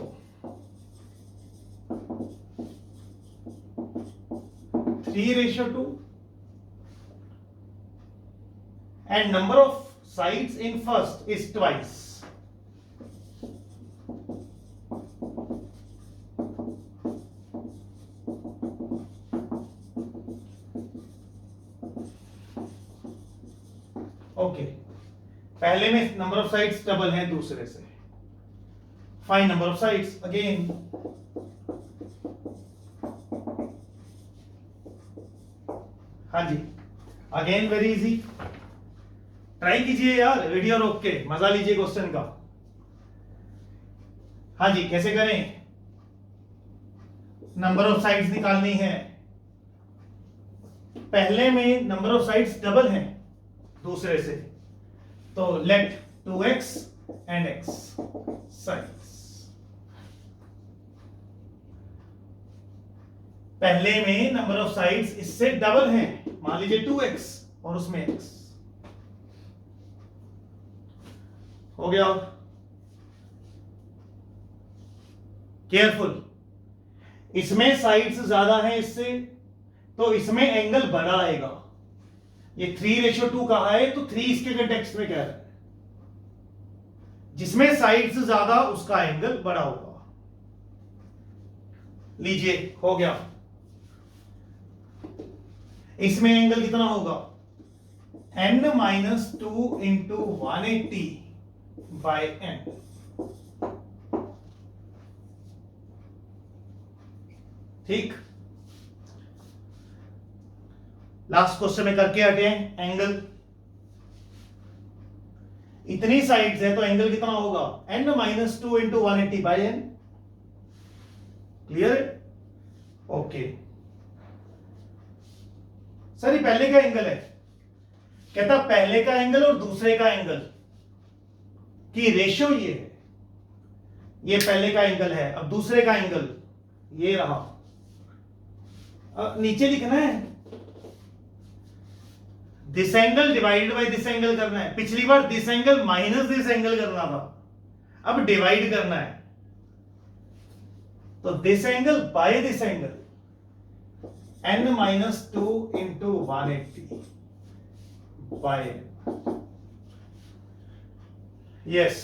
3:2 and number of sides in first is twice. पहले में नंबर ऑफ साइड्स डबल है दूसरे से, find number of sides again. हाँ जी, अगेन वेरी इजी, ट्राई कीजिए यार, वीडियो रोक के मजा लीजिए क्वेश्चन का। हाँ जी, कैसे करें? नंबर ऑफ साइड्स निकालनी है, पहले में नंबर ऑफ साइड्स डबल हैं दूसरे से, तो late 2x and x sides, पहले में नंबर ऑफ साइड्स इससे डबल हैं, मान लीजिए 2x और उसमें x हो गया। केयरफुल, इसमें साइड्स ज्यादा है इससे, तो इसमें एंगल बड़ा आएगा। ये 3:2 कहा है, तो 3 इसके कंटेक्स्ट में कह रहा है, जिसमें साइड्स ज्यादा उसका एंगल बड़ा होगा। लीजिए, हो गया। इसमें एंगल कितना होगा? n-2 into 180 by n। ठीक, लास्ट क्वेश्चन में करके हटे हैं एंगल। इतनी साइड्स है तो एंगल कितना होगा? n-2 into 180 by n। Clear है? ओके सर, ये पहले का एंगल है, कहता पहले का एंगल और दूसरे का एंगल की रेशियो ये है, ये पहले का एंगल है, अब दूसरे का एंगल ये रहा। अब नीचे लिखना है this angle divided by this angle करना है। पिछली बार this angle minus this angle करना था, अब डिवाइड करना है, तो this angle by this angle, n-2 into 180 by, yes.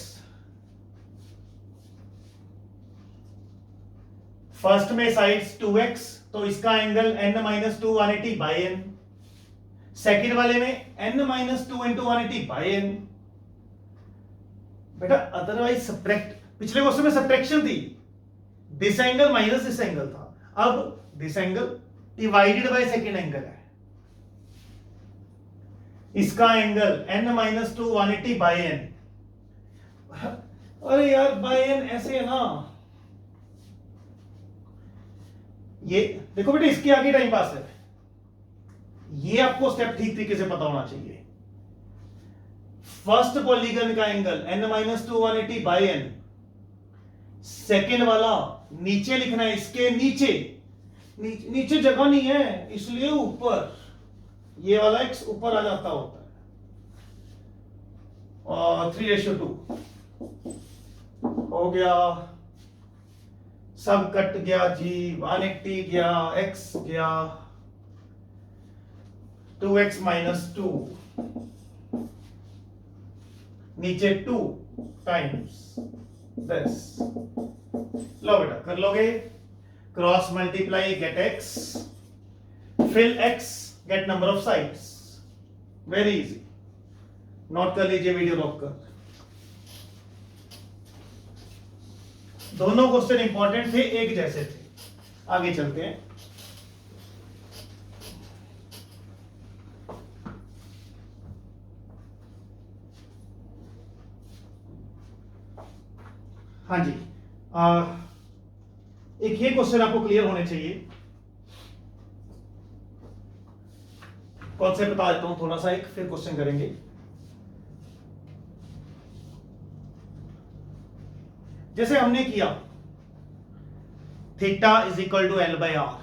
First में साइड्स 2x, तो इसका angle n-2 180 by n। Second वाले में n-2 इंटू 180 बाय n। बेटा अदरवाइज सब्ट्रैक्ट, पिछले क्वेश्चन में सब्ट्रैक्शन थी, this angle minus this angle था, अब this angle divided by second angle है, इसका एंगल n-2 180 बाय n। अरे यार बाय n ऐसे है ना, ये देखो बेटा, इसके आगे टाइम पास है, ये आपको स्टेप ठीक तरीके से पता होना चाहिए। फर्स्ट पॉलीगन का angle n-2 180 by n, second वाला नीचे लिखना है, इसके नीचे, नीचे जगह नहीं है इसलिए ऊपर, ये वाला x ऊपर आ जाता होता है, और 3:2 हो गया, सब कट गया जी, 180 गया, x गया, 2x माइनस 2, नीचे 2 टाइम्स दिस। लो बेटा कर लोगे, cross multiply get x, fill x get number of sides, very easy. Note कर लीजिए वीडियो रोक कर, दोनों क्वेश्चन इंपॉर्टेंट थे, एक जैसे थे। आगे चलते हैं। हाँ जी, एक ये क्वेश्चन आपको क्लियर होने चाहिए, कौन से बता देता हूं थोड़ा सा, एक फिर क्वेश्चन करेंगे। जैसे हमने किया theta is equal to L by R,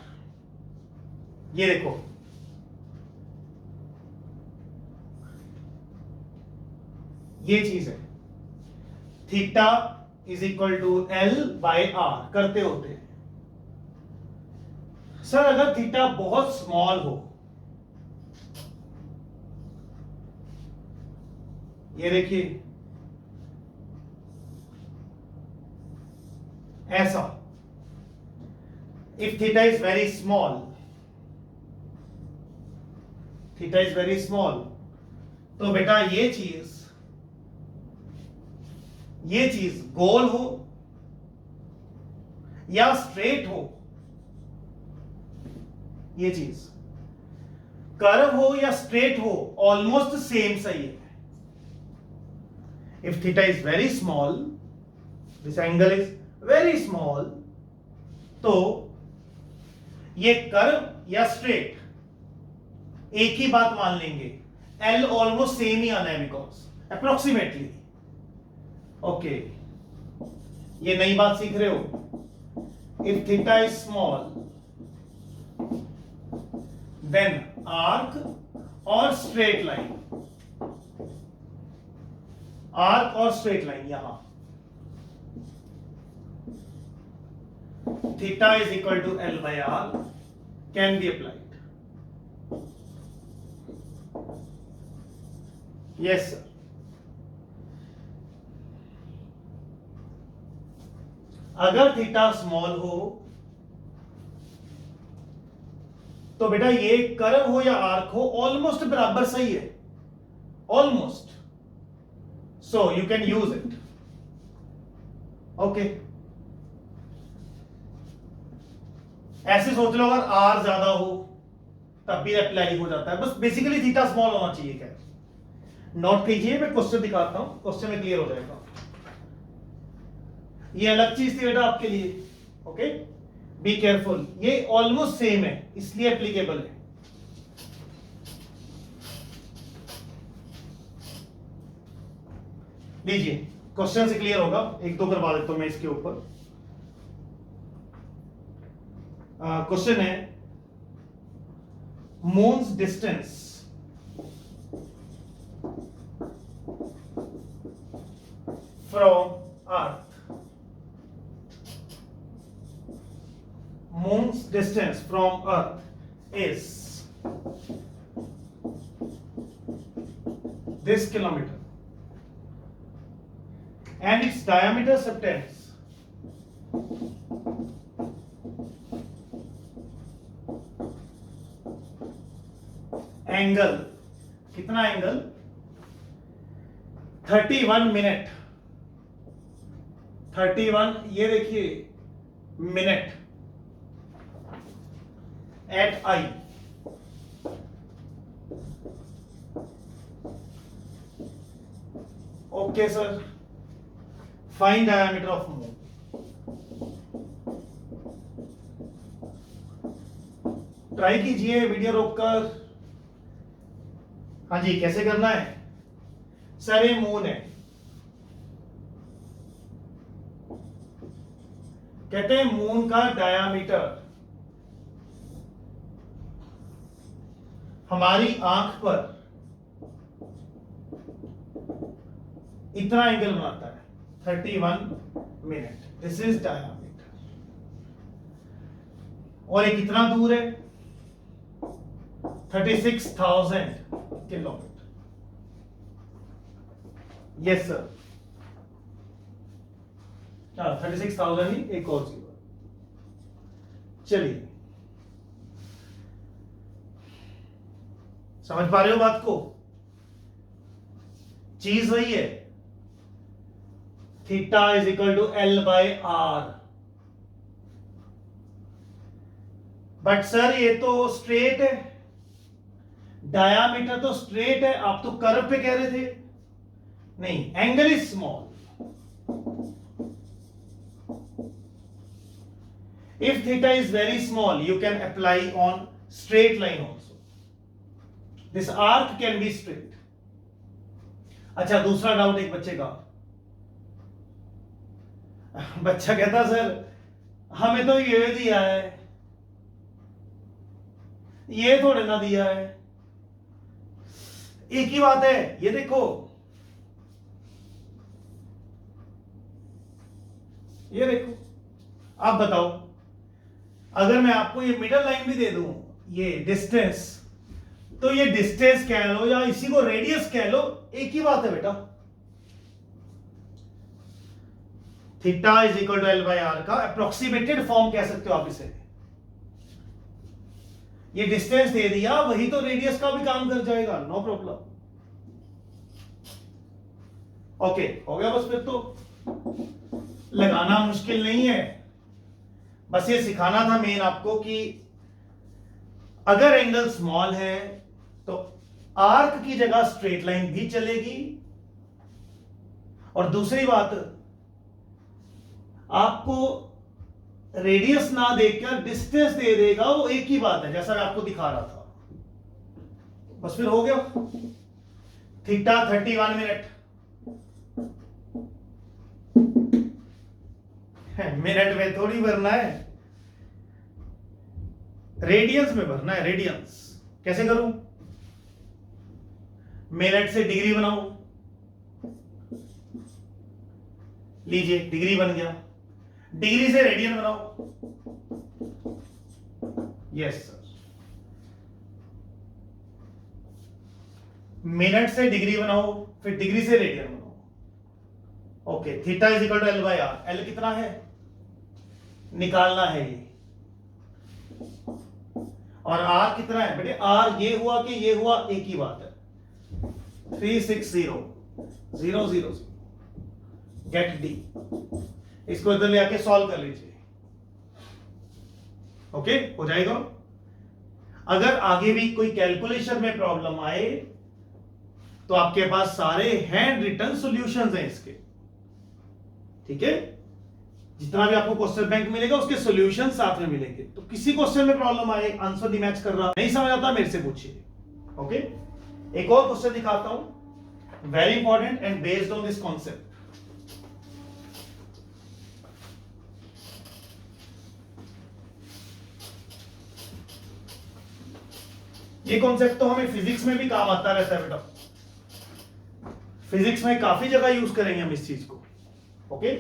ये देखो ये चीज है, theta is equal to L by R करते होते हैं। सर अगर थीटा बहुत स्मॉल हो, ये देखिए ऐसा, if theta is very small, theta is very small, तो बेटा ये चीज ये चीज गोल हो या स्ट्रेट हो, ये चीज कर्व हो या स्ट्रेट हो, ऑलमोस्ट सेम सही है. If theta is very small, this angle is very small, तो ये कर्व या स्ट्रेट एक ही बात मान लेंगे, एल ऑलमोस्ट सेम ही आना है, बिकॉज अप्रोक्सीमेटली. ओके, ये नई बात सीख रहे हो. If theta is small, then arc और स्ट्रेट लाइन, आर्क और स्ट्रेट लाइन यहां theta is equal to L by R can be applied. Yes sir. अगर थीटा स्मॉल हो तो बेटा ये कर्व हो या आर्क हो, ऑलमोस्ट बराबर सही है, almost. So you can use it. Okay, ऐसे सोच लो, अगर आर ज्यादा हो तब भी अप्लाई हो जाता है. बस बेसिकली थीटा स्मॉल होना चाहिए. क्या नोट कीजिए, मैं क्वेश्चन दिखाता हूं, क्वेश्चन में क्लियर हो जाएगा. ये अलग चीज थी बेटा आपके लिए. Okay, be careful. ये ऑलमोस्ट सेम है इसलिए एप्लीकेबल है. लीजिए, क्वेश्चन से क्लियर होगा. एक दो करवा देता हूं मैं इसके ऊपर. क्वेश्चन है, moon's distance from earth, moon's distance from earth is this kilometer and its diameter subtends angle. कितना एंगल? 31 मिनट. 31, ये देखिए minute at eye. Okay sir, find diameter of moon. Try कीजिए वीडियो रोककर. हाँ जी, कैसे करना है सर? ये मून है, कहते हैं मून का डायामीटर हमारी आंख पर इतना एंगल बनाता है, 31 मिनट. This is diameter. और ये कितना दूर है? 36,000 किलोमीटर. यस सर, 36,000 ही, एक और जीरो. चलिए, समझ पा रहे हो बात को? चीज वही है, theta is equal to L by R. But sir ये तो स्ट्रेट है, डायामीटर तो स्ट्रेट है, आप तो कर्व पे कह रहे थे. नहीं, angle is small. If theta is very small, you can apply on straight line also. This arc can be straight. अच्छा, दूसरा डाउट एक बच्चे का. बच्चा कहता सर हमें तो ये दिया है, ये थोड़े ना दिया है. एक ही बात है, ये देखो, ये देखो. आप बताओ, अगर मैं आपको ये मिडल लाइन भी दे दूं, ये डिस्टेंस, तो ये डिस्टेंस कह लो या इसी को रेडियस कह लो, एक ही बात है बेटा. Theta is equal to L by R का अप्रोक्सीमेटेड फॉर्म कह सकते हो आप इसे. ये डिस्टेंस दे दिया, वही तो रेडियस का भी काम कर जाएगा, नो प्रॉब्लम. ओके, हो गया बस फिर तो. लगाना मुश्किल नहीं है, बस ये सिखाना था मेन आपको कि अगर एंगल स्मॉल है तो आर्क की जगह स्ट्रेट लाइन भी चलेगी, और दूसरी बात, आपको रेडियस ना देकर डिस्टेंस दे देगा, वो एक ही बात है जैसा मैं आपको दिखा रहा था। बस फिर हो गया। थीटा 31 मिनट, मिनट में थोड़ी भरना है, रेडियंस में भरना है। रेडियंस कैसे करूं? मिनट से डिग्री बनाओ, लीजिए डिग्री बन गया। डिग्री से रेडियन बनाओ, यस सर। मिनट से डिग्री बनाओ, फिर डिग्री से रेडियन बनाओ। Okay, theta is equal to L by R. L कितना है निकालना है ये, और आर कितना है बेटे? आर ये हुआ कि ये हुआ, एक ही बात है। 360 गेट डी। इसको इधर ले आके सॉल्व कर लीजिए। ओके, हो जाएगा। अगर आगे भी कोई कैलकुलेशन में प्रॉब्लम आए तो आपके पास सारे हैंड रिटन सॉल्यूशंस हैं इसके, ठीक है। जितना भी आपको क्वेश्चन बैंक मिलेगा उसके सॉल्यूशन साथ में मिलेंगे। तो किसी क्वेश्चन में प्रॉब्लम आए, आंसर नहीं मैच कर रहा, नहीं समझ आता, मेरे से पूछिए। ओके, एक और क्वेश्चन दिखाता हूं, very important and based on this concept. ये कॉन्सेप्ट तो हमें फिजिक्स में भी काम आता रहता है बेटा, फिजिक्स में काफी जगह यूज करेंगे हम इस चीज को। ओके,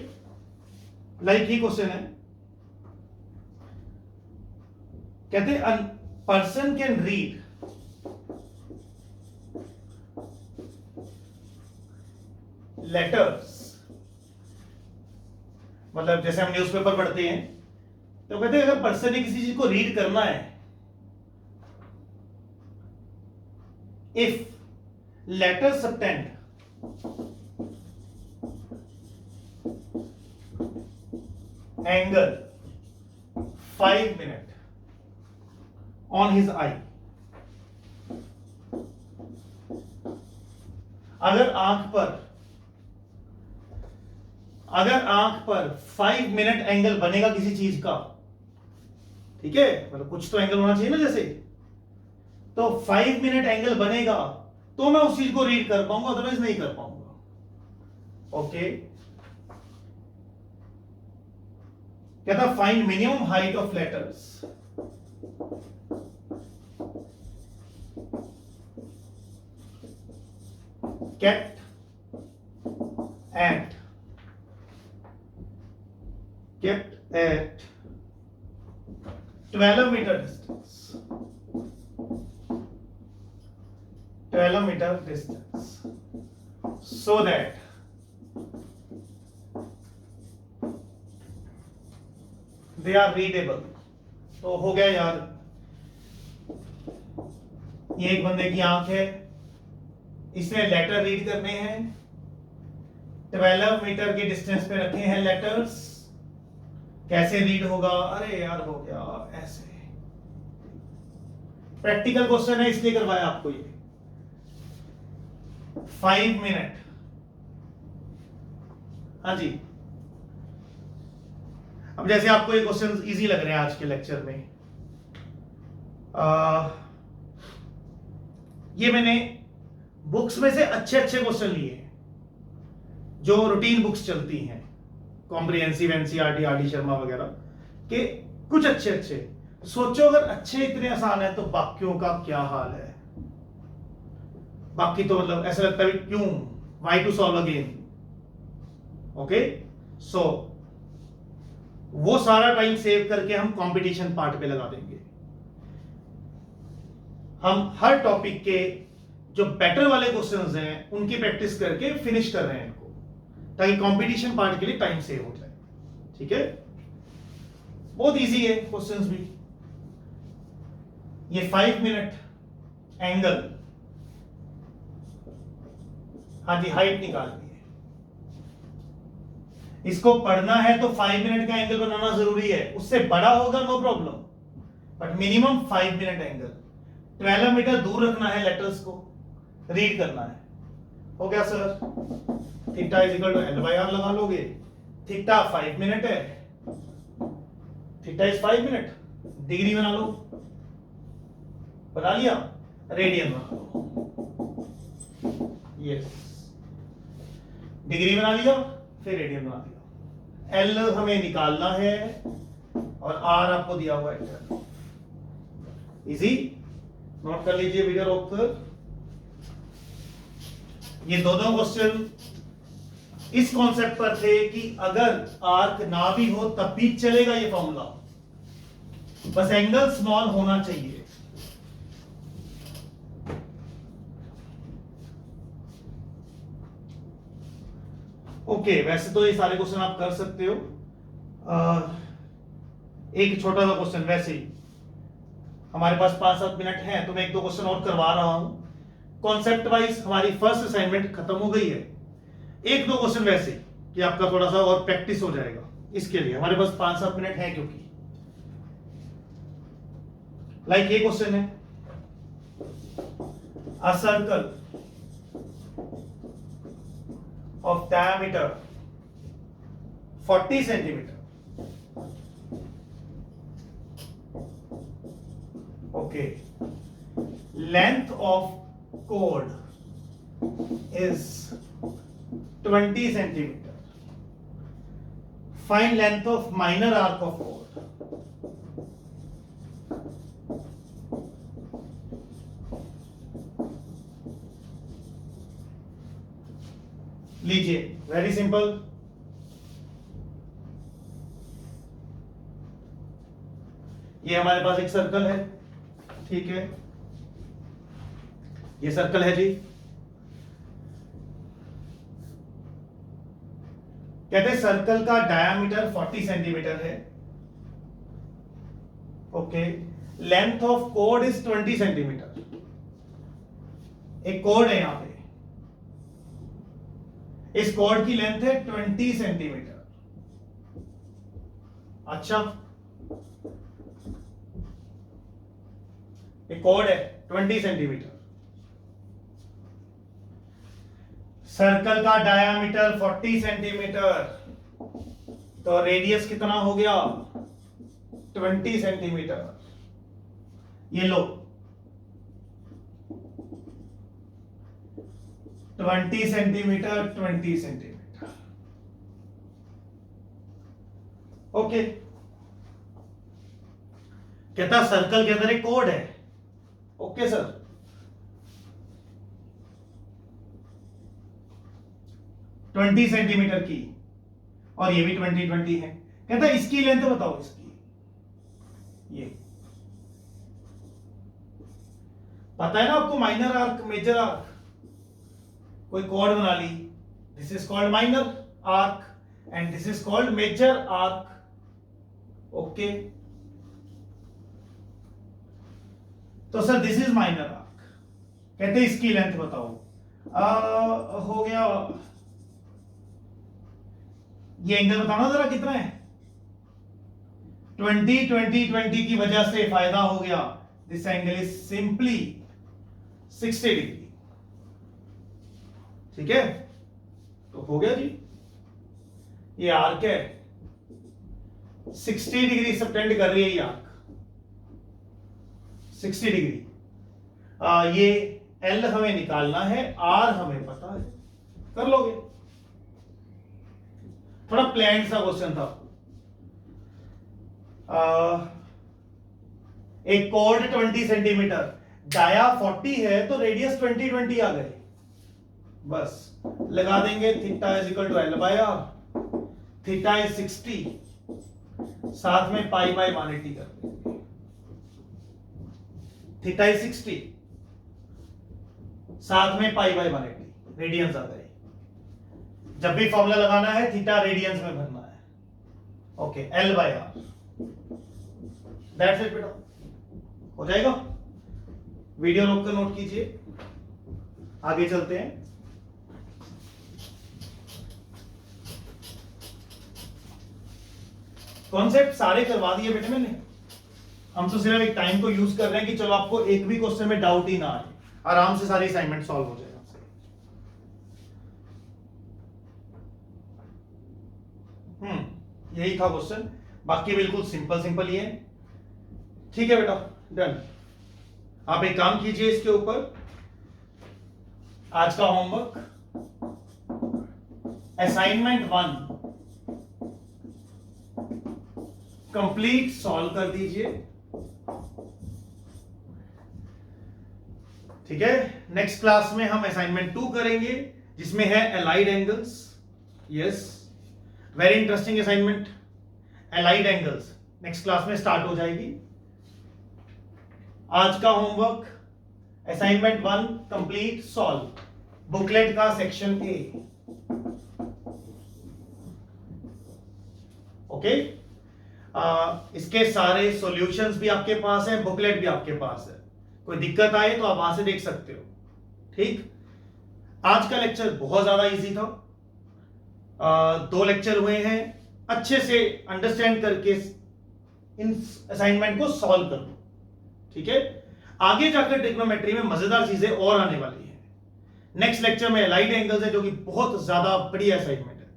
लाइक ही क्वेश्चन है, कहते हैं पर्सन कैन रीड लेटर्स, मतलब जैसे हम न्यूज़पेपर पढ़ते हैं, तो कहते हैं अगर पर्सन ने किसी चीज को रीड करना है, if letter subtend angle 5 minute on his eye, अगर आंख पर 5 मिनट एंगल बनेगा किसी चीज का, ठीक है, मतलब कुछ तो एंगल होना चाहिए ना, जैसे तो 5 मिनट एंगल बनेगा तो मैं उस चीज को रीड कर पाऊंगा, अदरवाइज नहीं कर पाऊंगा। ओके, क्या था? Find minimum height of letters, kept at 12 meter distance, 12 meter distance, so that they are readable। तो हो गया यार, ये एक बंदे की आंख है, इसने लेटर रीड करने हैं, 12 मीटर के डिस्टेंस पे रखे हैं लेटर्स। कैसे रीड होगा? अरे यार हो गया ऐसे, प्रैक्टिकल क्वेश्चन है इसलिए करवाया आपको ये। 5 मिनट, हाँ जी। अब जैसे आपको ये क्वेश्चन इजी लग रहे हैं आज के लेक्चर में, ये मैंने बुक्स में से अच्छे अच्छे क्वेश्चन लिए हैं, जो रूटीन बुक्स चलती हैं, comprehensive, NCERT, R D Sharma वगैरह के, कुछ अच्छे अच्छे। सोचो अगर अच्छे इतने आसान है तो बाकियों का क्या हाल है। बाकी तो मतलब ऐसा लगता है क्यों, why to solve again. Okay, so वो सारा टाइम सेव करके हम कंपटीशन पार्ट पे लगा देंगे। हम हर टॉपिक के जो बेटर वाले क्वेश्चंस हैं उनकी प्रैक्टिस करके फिनिश कर रहे हैं इनको, ताकि कंपटीशन पार्ट के लिए टाइम सेव हो जाए। ठीक है, बहुत इजी है क्वेश्चंस भी। ये 5 मिनट एंगल, हाँ जी, हाइट निकालनी है। इसको पढ़ना है तो 5 मिनट का एंगल बनाना जरूरी है, उससे बड़ा होगा no problem, but minimum 5 minute angle. 12 metre दूर रखना है लेटर्स को, रीड करना है। हो गया sir, theta is equal to L by R लगा लोगे। थीटा 5 मिनट है, थीटा इज 5 मिनट, डिग्री बना लो, बना लिया, रेडियन बना लो, यस, डिग्री बना लिया, फिर रेडियन बना लिया। एल हमें निकालना है और आर आपको दिया हुआ है। इजी, नोट कर लीजिए, वीडियो रोक कर। ये दोनों क्वेश्चन इस कॉन्सेप्ट पर थे कि अगर आर्क ना भी हो तब भी चलेगा ये फॉर्मूला, बस एंगल स्मॉल होना चाहिए। ओके, वैसे तो ये सारे क्वेश्चन आप कर सकते हो। एक छोटा सा क्वेश्चन, वैसे ही हमारे पास 5-7 मिनट हैं तो मैं 1-2 क्वेश्चन और करवा रहा हूं। कॉन्सेप्ट वाइज हमारी फर्स्ट असाइनमेंट खत्म हो गई है। 1-2 क्वेश्चन वैसे कि आपका थोड़ा सा और प्रैक्टिस हो जाएगा, इसके लिए हमारे पास 5-7 मिनट है। क्योंकि लाइक ये क्वेश्चन है, a circle of diameter 40 centimeter, okay, length of chord is 20 centimeter, find length of minor arc of chord। लीजिए, वेरी सिंपल। ये हमारे पास एक सर्कल है, ठीक है, ये सर्कल है जी। कहते हैं सर्कल का डायामीटर 40 सेंटीमीटर है, okay, length of code is 20 centimetre. एक कोड है यहां पे, इस कॉर्ड की लेंथ है 20 सेंटीमीटर। अच्छा, एक कॉर्ड है 20 सेंटीमीटर, सर्कल का डायामीटर 40 सेंटीमीटर, तो रेडियस कितना हो गया 20 सेंटीमीटर। ये लो 20 सेंटीमीटर, 20 सेंटीमीटर, ओके। कहता सर्कल के अंदर एक कोड है, ओके सर, ट्वेंटी सेंटीमीटर की, और ये भी 20 है। कहता इसकी लेंथ बताओ, इसकी, ये पता है ना आपको, माइनर आर्क, मेजर आर्क, कोई कॉर्ड बना ली, this is called minor arc and this is called major arc, okay. तो sir this is minor arc, कहते हैं इसकी लेंथ बताओ। हो गया, ये एंगल बताना जरा कितना है। 20 की वजह से फायदा हो गया, this angle is simply 60 degree, ठीक है। तो हो गया जी, ये आर्क है, 60 डिग्री सबटेंड कर रही है ये आर्क, 60 डिग्री। ये एल हमें निकालना है, आर हमें पता है, कर लोगे। थोड़ा प्लान सा क्वेश्चन था। एक कॉर्ड 20 सेंटीमीटर, डाया 40 है, तो रेडियस 20 आ गए, बस लगा देंगे theta is equal to L by R, theta is 60, साथ में पाई बाय 180 कर देंगे, थीटा इज 60, साथ में पाई बाय 180, रेडियंस आ गए। जब भी फॉर्मूला लगाना है थीटा रेडियंस में भरना है, okay, L by R, that's it बेटा, हो जाएगा। वीडियो रोक कर नोट कीजिए, आगे चलते हैं। कॉन्सेप्ट सारे करवा दिए बेटे मैंने। हम तो सिर्फ एक टाइम को यूज कर रहे हैं कि चलो आपको एक भी क्वेश्चन में डाउट ही ना आए, आराम से सारी असाइनमेंट सॉल्व हो जाएगा। यही था क्वेश्चन, बाकी बिल्कुल सिंपल सिंपल ही है। ठीक है बेटा, डन। आप एक काम कीजिए इसके ऊपर, आज का होमवर्क असाइनमेंट 1 कंप्लीट सॉल्व कर दीजिए। ठीक है, नेक्स्ट क्लास में हम असाइनमेंट 2 करेंगे जिसमें है allied angles. Yes, very interesting assignment, allied angles next class में स्टार्ट हो जाएगी। आज का homework assignment 1 complete solve, booklet का सेक्शन ए। ओके, इसके सारे सॉल्यूशंस भी आपके पास है, बुकलेट भी आपके पास है। कोई दिक्कत आए तो आप वहां से देख सकते हो। ठीक, आज का लेक्चर बहुत ज्यादा इजी था। 2 लेक्चर हुए हैं, अच्छे से अंडरस्टैंड करके इन असाइनमेंट को सॉल्व कर लो। ठीक है, आगे जाकर ट्रिग्नोमेट्री में मजेदार चीजें और आने वाली है। नेक्स्ट लेक्चर में एलाइड एंगल्स है जो कि बहुत ज्यादा बढ़िया असाइनमेंट है।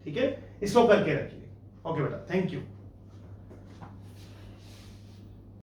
ठीक है, इसको करके रखिए। ओके बेटा, थैंक यू।